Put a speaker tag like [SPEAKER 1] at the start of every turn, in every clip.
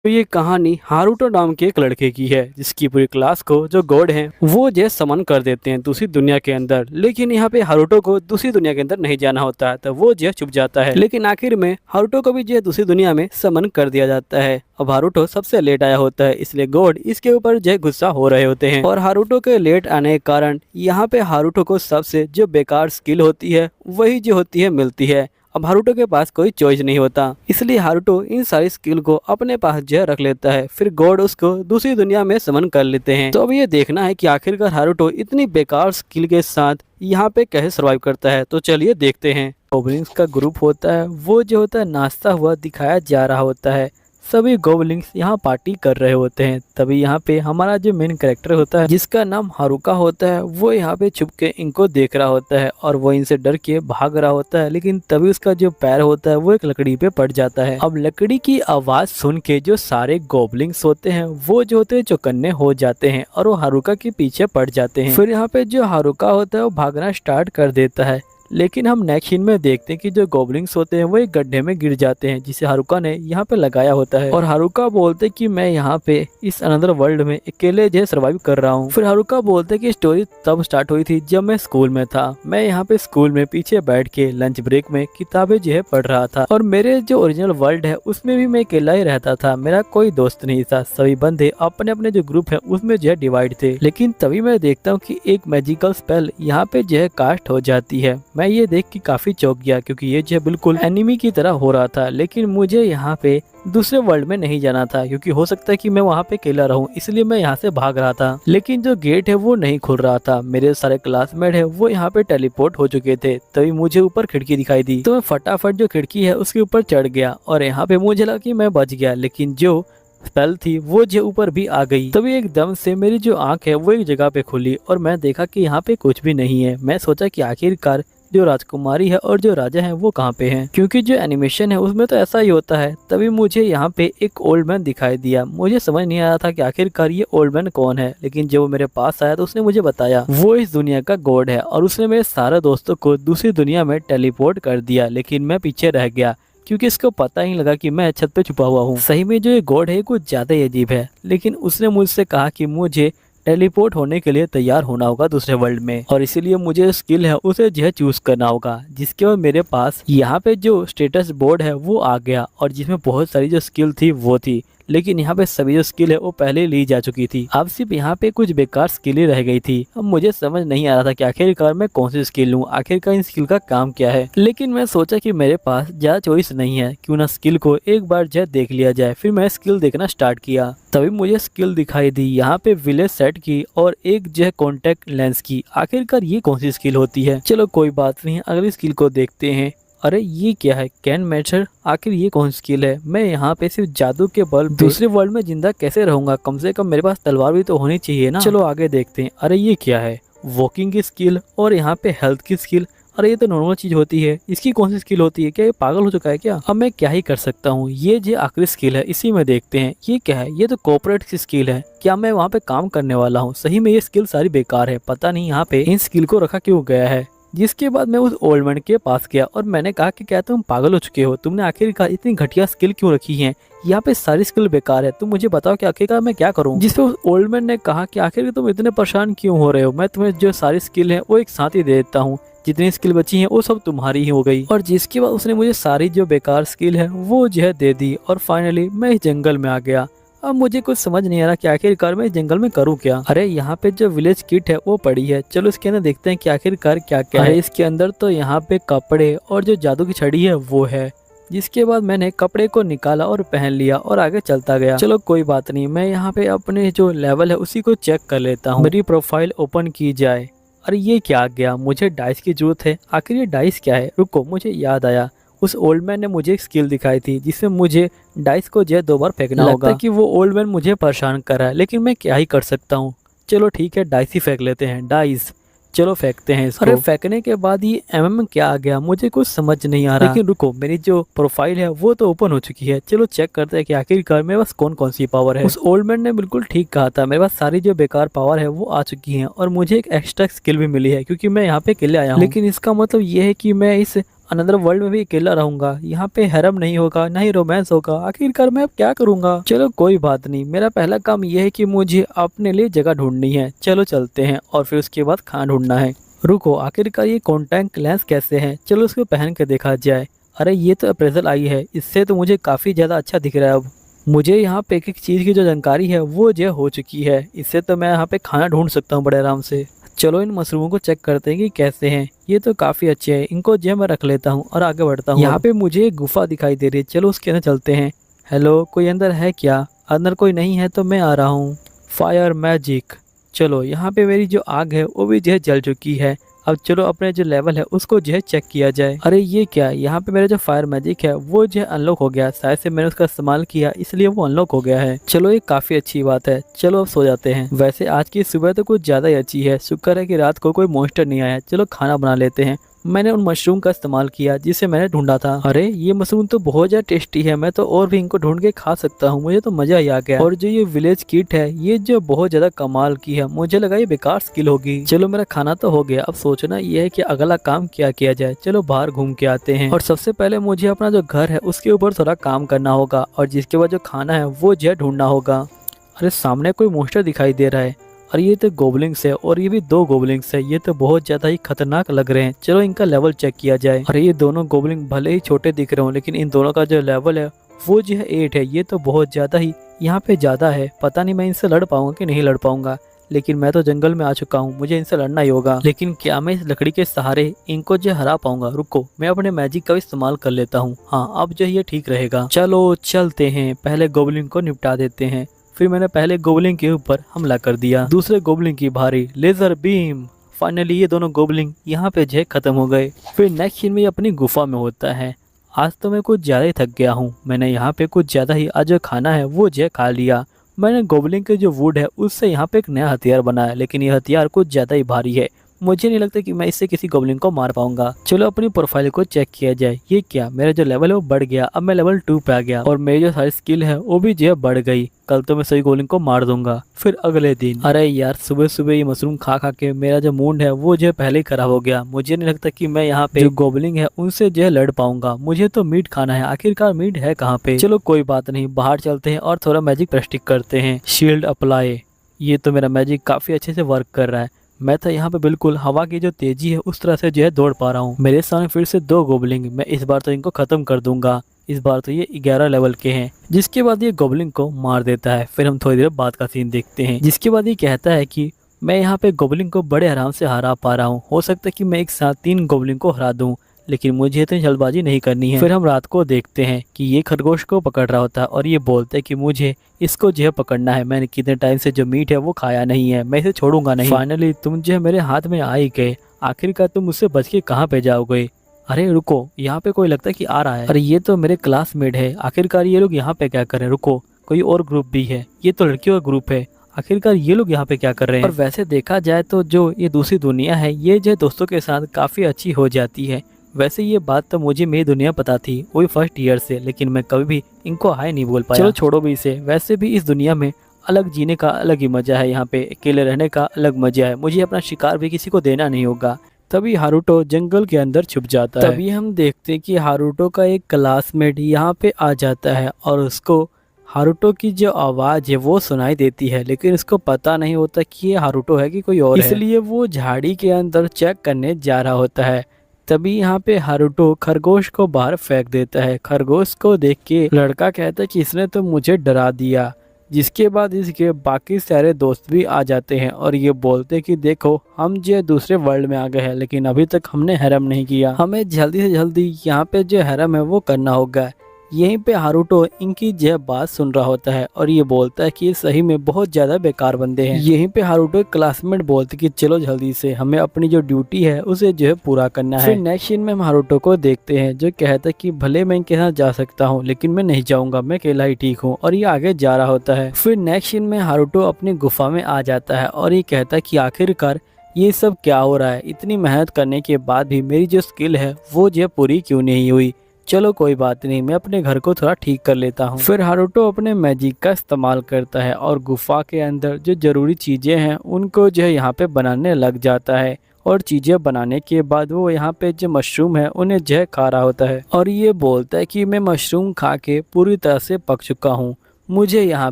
[SPEAKER 1] तो ये कहानी हारूटो नाम के एक लड़के की है जिसकी पूरी क्लास को जो गॉड हैं वो जो है समन कर देते हैं दूसरी दुनिया के अंदर। लेकिन यहाँ पे हारूटो को दूसरी दुनिया के अंदर नहीं जाना होता है तो वो जो है छुप जाता है। लेकिन आखिर में हारूटो को भी जो है दूसरी दुनिया में समन कर दिया जाता है। अब हारूटो सबसे लेट आया होता है इसलिए गॉड इसके ऊपर जो है गुस्सा हो रहे होते हैं और हारूटो के लेट आने के कारण यहाँ पे हारूटो को सबसे जो बेकार स्किल होती है वही जो होती है मिलती है। अब हारूटो के पास कोई चॉइस नहीं होता इसलिए हारूटो इन सारी स्किल को अपने पास जो है रख लेता है। फिर गॉड उसको दूसरी दुनिया में समन कर लेते हैं। तो अब ये देखना है कि आखिरकार हारूटो इतनी बेकार स्किल के साथ यहाँ पे कैसे सर्वाइव करता है। तो चलिए देखते हैं। गोब्लिंग्स का ग्रुप होता है वो जो होता है नाचता हुआ दिखाया जा रहा होता है। सभी गोब्लिंग्स यहाँ पार्टी कर रहे होते हैं। तभी यहाँ पे हमारा जो मेन कैरेक्टर होता है जिसका नाम हारुका होता है वो यहाँ पे छुप के इनको देख रहा होता है और वो इनसे डर के भाग रहा होता है। लेकिन तभी उसका जो पैर होता है वो एक लकड़ी पे पड़ जाता है। अब लकड़ी की आवाज सुन के जो सारे गोब्लिंग्स होते हैं वो जो होते हैं चौकन्ने हो जाते हैं और वो हारुका के पीछे पड़ जाते हैं। फिर यहाँ पे जो हारुका होता है वो भागना स्टार्ट कर देता है। लेकिन हम नेक्स्ट सीन में देखते हैं कि जो गोब्लिंग्स होते हैं वो एक गड्ढे में गिर जाते हैं जिसे हारुका ने यहाँ पे लगाया होता है और हारुका बोलते कि मैं यहाँ पे इस अनदर वर्ल्ड में अकेले जो सर्वाइव कर रहा हूँ। फिर हारुका बोलते कि स्टोरी तब स्टार्ट हुई थी जब मैं स्कूल में था। मैं यहाँ पे स्कूल में पीछे बैठ के लंच ब्रेक में किताबें जो है पढ़ रहा था और मेरे जो ओरिजिनल वर्ल्ड है उसमें भी मैं अकेला ही रहता था। मेरा कोई दोस्त नहीं था। सभी बंदे अपने अपने जो ग्रुप है उसमें जो है डिवाइड थे। लेकिन तभी मैं देखता हूँ कि एक मैजिकल स्पेल यहाँ पे जो है कास्ट हो जाती है। मैं ये देख के काफी चौंक गया क्योंकि ये जो बिल्कुल एनिमी की तरह हो रहा था। लेकिन मुझे यहाँ पे दूसरे वर्ल्ड में नहीं जाना था क्योंकि हो सकता है कि मैं वहाँ पे अकेला रहूं, इसलिए मैं यहाँ से भाग रहा था। लेकिन जो गेट है वो नहीं खुल रहा था। मेरे सारे क्लासमेट है वो यहाँ पे टेलीपोर्ट हो चुके थे। तभी मुझे ऊपर खिड़की दिखाई दी तो मैं फटाफट जो खिड़की है उसके ऊपर चढ़ गया और यहाँ पे मुझे लगा कि मैं बच गया। लेकिन जो स्पेल थी वो जो ऊपर भी आ गई। तभी एकदम से मेरी जो आंख है वो एक जगह पे खुली और मैं देखा कि यहाँ पे कुछ भी नहीं है। मैं सोचा कि आखिरकार जो राजकुमारी है और जो राजा है वो कहाँ पे हैं, क्योंकि जो एनिमेशन है उसमें तो ऐसा ही होता है। तभी मुझे यहाँ पे एक ओल्ड मैन दिखाई दिया। मुझे समझ नहीं आ रहा था कि आखिरकार ये ओल्ड मैन कौन है। लेकिन जब वो मेरे पास आया तो उसने मुझे बताया वो इस दुनिया का गॉड है और उसने मेरे सारे दोस्तों को दूसरी दुनिया में टेलीपोर्ट कर दिया। लेकिन मैं पीछे रह गया क्योंकि इसको पता ही लगा कि मैं छत पे छुपा हुआ हूँ। सही में जो ये गॉड है कुछ ज्यादा ही अजीब है। लेकिन उसने मुझसे कहा कि मुझे टेलीपोर्ट होने के लिए तैयार होना होगा दूसरे वर्ल्ड में और इसीलिए मुझे स्किल है उसे जो है चूज करना होगा। जिसके बाद मेरे पास यहाँ पे जो स्टेटस बोर्ड है वो आ गया और जिसमें बहुत सारी जो स्किल थी वो थी। लेकिन यहाँ पे सभी जो स्किल है वो पहले ली जा चुकी थी। अब सिर्फ यहाँ पे कुछ बेकार स्किल ही रह गई थी। अब मुझे समझ नहीं आ रहा था कि आखिरकार मैं कौन सी स्किल लूँ, आखिरकार इन स्किल का काम क्या है। लेकिन मैं सोचा कि मेरे पास ज्यादा चॉइस नहीं है, क्यों ना स्किल को एक बार जो देख लिया जाए। फिर मैं स्किल देखना स्टार्ट किया। तभी मुझे स्किल दिखाई दी यहाँ पे विलेज सेट की और एक जो है कॉन्टेक्ट लेंस की। आखिरकार ये कौन सी स्किल होती है। चलो कोई बात नहीं, अगली स्किल को देखते हैं। अरे ये क्या है, कैन मेथड। आखिर ये कौन सी स्किल है। मैं यहाँ पे सिर्फ जादू के बल दूसरे वर्ल्ड में जिंदा कैसे रहूंगा, कम से कम मेरे पास तलवार भी तो होनी चाहिए ना। चलो आगे देखते हैं। अरे ये क्या है, वॉकिंग की स्किल और यहाँ पे हेल्थ की स्किल। अरे ये तो नॉर्मल चीज होती है, इसकी कौन सी स्किल होती है। क्या ये पागल हो चुका है क्या। अब मैं क्या ही कर सकता हूँ। ये जो आखिरी स्किल है इसी में देखते हैं ये क्या है। ये तो कोऑपरेट की स्किल है। क्या मैं वहाँ पे काम करने वाला हूँ। सही में ये स्किल सारी बेकार है। पता नहीं यहाँ पे इन स्किल को रखा क्यों गया है। जिसके बाद मैं उस ओल्ड मैन के पास गया और मैंने कहा कि क्या तुम पागल हो चुके हो, तुमने आखिरकार इतनी घटिया स्किल क्यों रखी है। यहाँ पे सारी स्किल बेकार है, तुम मुझे बताओ कि आखिरकार मैं क्या करूँ। जिसपे उस ओल्ड मैन ने कहा कि आखिर तुम इतने परेशान क्यों हो रहे हो, मैं तुम्हें जो सारी स्किल है वो एक साथ ही दे देता हूँ। जितनी स्किल बची है वो सब तुम्हारी ही हो गई। और जिसके बाद उसने मुझे सारी जो बेकार स्किल है वो जो है दे दी और फाइनली मैं इस जंगल में आ गया। अब मुझे कुछ समझ नहीं आ रहा कि आखिरकार मैं इस जंगल में करूँ क्या। अरे यहाँ पे जो विलेज किट है वो पड़ी है, चलो इसके अंदर देखते हैं कि आखिरकार क्या क्या है। इसके अंदर तो यहाँ पे कपड़े और जो जादू की छड़ी है वो है। जिसके बाद मैंने कपड़े को निकाला और पहन लिया और आगे चलता गया। चलो कोई बात नहीं, मैं यहाँ पे अपने जो लेवल है उसी को चेक कर लेता हूँ। मेरी प्रोफाइल ओपन की जाए। अरे ये क्या आ गया, मुझे डाइस की जरूरत है। आखिर ये डाइस क्या है। रुको, मुझे याद आया, उस ओल्ड मैन ने मुझे एक स्किल दिखाई थी जिसमें मुझे डाइस को जो 2 बार फेंकना होगा कि वो ओल्ड मैन मुझे परेशान कर रहा है। लेकिन मैं क्या ही कर सकता हूँ। चलो ठीक है, डाइस ही फेंक लेते हैं। डाइस, चलो फेंकते हैं इसको। अरे फेंकने के बाद ये एमएम क्या आ गया, मुझे कुछ समझ नहीं आ रहा। लेकिन रुको, मेरी जो प्रोफाइल है वो तो ओपन हो चुकी है। चलो चेक करते हैं कि आखिरकार मेरे पास कौन कौन सी पावर है। उस ओल्ड मैन ने बिल्कुल ठीक कहा था, मेरे पास सारी जो बेकार पावर है वो आ चुकी है और मुझे एक एक्स्ट्रा स्किल भी मिली है क्योंकि मैं यहाँ पे अकेले आया हूँ। लेकिन इसका मतलब ये है कि मैं इस अनदर वर्ल्ड में भी अकेला रहूंगा, यहाँ पे हैरम नहीं होगा, ना ही रोमांस होगा, आखिरकार मैं अब क्या करूंगा। चलो कोई बात नहीं, मेरा पहला काम यह है कि मुझे अपने लिए जगह ढूंढनी है। चलो चलते हैं और फिर उसके बाद खाना ढूंढना है। रुको, आखिरकार ये कॉन्टैक्ट लेंस कैसे हैं? चलो उसको पहन के देखा जाए। अरे ये तो अप्रेजल आई है, इससे तो मुझे काफ़ी ज़्यादा अच्छा दिख रहा है। अब मुझे यहाँ पे एक एक चीज़ की जो जानकारी है वो जो हो चुकी है, इससे तो मैं यहाँ पे खाना ढूंढ सकता हूँ बड़े आराम से। चलो इन मशरूमों को चेक करते हैं कि कैसे हैं। ये तो काफ़ी अच्छे हैं, इनको जो मैं रख लेता हूँ और आगे बढ़ता हूँ। यहाँ पे मुझे एक गुफा दिखाई दे रही है, चलो उसके अंदर चलते हैं। हेलो, कोई अंदर है क्या? अंदर कोई नहीं है तो मैं आ रहा हूँ। Fire magic. चलो यहाँ पे मेरी जो आग है वो भी जो है जल चुकी है। अब चलो अपने जो लेवल है उसको जो है चेक किया जाए। अरे ये क्या, यहाँ पे मेरा जो फायर मैजिक है वो जो है अनलॉक हो गया। शायद से मैंने उसका इस्तेमाल किया इसलिए वो अनलॉक हो गया है। चलो ये काफ़ी अच्छी बात है, चलो अब सो जाते हैं। वैसे आज की सुबह तो कुछ ज़्यादा ही अच्छी है, शुक्र है कि रात को कोई मॉन्स्टर नहीं आया। चलो खाना बना लेते हैं। मैंने उन मशरूम का इस्तेमाल किया जिसे मैंने ढूंढा था। अरे ये मशरूम तो बहुत ज़्यादा टेस्टी है, मैं तो और भी इनको ढूंढ के खा सकता हूँ, मुझे तो मज़ा ही आ गया। और जो ये विलेज किट है ये जो बहुत ज़्यादा कमाल की है, मुझे लगा ये बेकार स्किल होगी। चलो मेरा खाना तो हो गया, अब सोचना ये है कि अगला काम क्या किया जाए। चलो बाहर घूम के आते हैं और सबसे पहले मुझे अपना जो घर है उसके ऊपर थोड़ा काम करना होगा और जिसके बाद जो खाना है वो जो है ढूंढना होगा। अरे सामने कोई मॉन्स्टर दिखाई दे रहा है और ये तो गोबलिंग्स है और ये भी 2 गोबलिंग्स है, ये तो बहुत ज्यादा ही खतरनाक लग रहे हैं। चलो इनका लेवल चेक किया जाए। अरे ये दोनों गोबलिंग भले ही छोटे दिख रहे हो लेकिन इन दोनों का जो लेवल है वो जो है 8 है, ये तो बहुत ज्यादा ही यहाँ पे ज्यादा है। पता नहीं मैं इनसे लड़ पाऊंगा कि नहीं लड़ पाऊंगा, लेकिन मैं तो जंगल में आ चुका हूँ, मुझे इनसे लड़ना ही होगा। लेकिन क्या मैं इस लकड़ी के सहारे इनको जो हरा पाऊंगा? रुको मैं अपने मैजिक का इस्तेमाल कर लेता हूँ। हाँ अब जो ये ठीक रहेगा। चलो चलते हैं, पहले गोबलिंग को निपटा देते हैं। फिर मैंने पहले गोबलिंग के ऊपर हमला कर दिया, दूसरे गोबलिंग की भारी लेजर बीम। फाइनली ये दोनों गोबलिंग यहाँ पे जो खत्म हो गए। फिर नेक्स्ट सीन में अपनी गुफा में होता है। आज तो मैं कुछ ज़्यादा ही थक गया हूँ, मैंने यहाँ पे कुछ ज़्यादा ही आज जो खाना है वो जो खा लिया। मैंने गोबलिंग के जो वुड है उससे यहाँ पे एक नया हथियार बनाया, लेकिन ये हथियार कुछ ज़्यादा ही भारी है, मुझे नहीं लगता कि मैं इससे किसी गोबलिंग को मार पाऊंगा। चलो अपनी प्रोफाइल को चेक किया जाए। ये क्या, मेरा जो लेवल है वो बढ़ गया, अब मैं लेवल 2 पे आ गया और मेरी जो सारी स्किल है वो भी जो है बढ़ गई। कल तो मैं सभी गोबलिंग को मार दूंगा। फिर अगले दिन, अरे यार सुबह सुबह ये मशरूम खा खा के मेरा जो मूड है वो जो है पहले ही खराब हो गया। मुझे नहीं लगता कि मैं यहाँ पे जो गोबलिंग है उनसे जो है लड़ पाऊंगा। मुझे तो मीट खाना है, आखिरकार मीट है कहाँ पे? चलो कोई बात नहीं, बाहर चलते हैं और थोड़ा मैजिक प्रैक्टिस करते हैं। Shield apply. ये तो मेरा मैजिक काफी अच्छे से वर्क कर रहा है। मैं तो यहाँ पे बिल्कुल हवा की जो तेजी है उस तरह से जो है दौड़ पा रहा हूँ। मेरे सामने फिर से 2 गोबलिंग, मैं इस बार तो इनको खत्म कर दूंगा। इस बार तो ये 11 लेवल के हैं। जिसके बाद ये गोबलिंग को मार देता है। फिर हम थोड़ी देर बाद का सीन देखते हैं, जिसके बाद ये कहता है कि मैं यहाँ पे गोबलिंग को बड़े आराम से हरा पा रहा हूँ, हो सकता है कि मैं एक साथ 3 गोबलिंग को हरा दूँ, लेकिन मुझे इतनी जल्दबाजी नहीं करनी है। फिर हम रात को देखते हैं कि ये खरगोश को पकड़ रहा होता है और ये बोलते हैं कि मुझे इसको जो है पकड़ना है, मैंने कितने टाइम से जो मीट है वो खाया नहीं है, मैं इसे छोड़ूंगा नहीं। फाइनली तुम जो है मेरे हाथ में आ ही गए, आखिरकार तुम मुझसे बच के कहाँ पे जाओगे? अरे रुको, यहाँ पे कोई लगता है कि आ रहा है। अरे ये तो मेरे क्लासमेट है, आखिरकार ये लोग यहाँ पे क्या कर रहे हैं? रुको, कोई और ग्रुप भी है, ये तो लड़कियों का ग्रुप है, आखिरकार ये लोग यहाँ पे क्या कर रहे हैं? और वैसे देखा जाए तो जो ये दूसरी दुनिया है ये जो दोस्तों के साथ काफी अच्छी हो जाती है। वैसे ये बात तो मुझे मेरी दुनिया पता थी वही फर्स्ट ईयर से, लेकिन मैं कभी भी इनको हाय नहीं बोल पाया। चलो छोड़ो भी इसे, वैसे भी इस दुनिया में अलग जीने का अलग ही मजा है, यहाँ पे अकेले रहने का अलग मजा है, मुझे अपना शिकार भी किसी को देना नहीं होगा। तभी हारुतो जंगल के अंदर छुप जाता है। तभी हम देखते हैं कि हारुतो का एक क्लासमेट यहाँ पे आ जाता है और उसको हारुतो की जो आवाज़ है वो सुनाई देती है, लेकिन उसको पता नहीं होता कि ये हारुतो है कि कोई और है, इसलिए वो झाड़ी के अंदर चेक करने जा रहा होता है। तभी यहाँ पे हारुतो खरगोश को बाहर फेंक देता है। खरगोश को देख के लड़का कहता है कि इसने तो मुझे डरा दिया, जिसके बाद इसके बाकी सारे दोस्त भी आ जाते हैं और ये बोलते हैं कि देखो हम जो दूसरे वर्ल्ड में आ गए हैं, लेकिन अभी तक हमने हैरम नहीं किया, हमें जल्दी से जल्दी यहाँ पे जो हैरम है वो करना होगा। यहीं पे हारुतो इनकी जो बात सुन रहा होता है और ये बोलता है कि ये सही में बहुत ज्यादा बेकार बंदे हैं। यहीं पे हारुतो क्लासमेट बोलते कि चलो जल्दी से हमें अपनी जो ड्यूटी है उसे जो है पूरा करना है। फिर नेक्स्ट सीन में हम हारुतो को देखते हैं जो कहता है कि भले मैं इनके साथ जा सकता हूँ लेकिन मैं नहीं जाऊंगा, मैं अकेला ही ठीक हूँ, और ये आगे जा रहा होता है। फिर नेक्स्ट सीन में हारुतो अपनी गुफा में आ जाता है और ये कहता है कि आखिरकार ये सब क्या हो रहा है, इतनी मेहनत करने के बाद भी मेरी जो स्किल है वो जो पूरी क्यों नहीं हुई। चलो कोई बात नहीं, मैं अपने घर को थोड़ा ठीक कर लेता हूँ। फिर हारुतो अपने मैजिक का इस्तेमाल करता है और गुफा के अंदर जो जरूरी चीजें हैं उनको जो है यहाँ पे बनाने लग जाता है और चीज़ें बनाने के बाद वो यहाँ पे जो मशरूम है उन्हें जय खा रहा होता है और ये बोलता है कि मैं मशरूम खा के पूरी तरह से पक चुका हूँ, मुझे यहाँ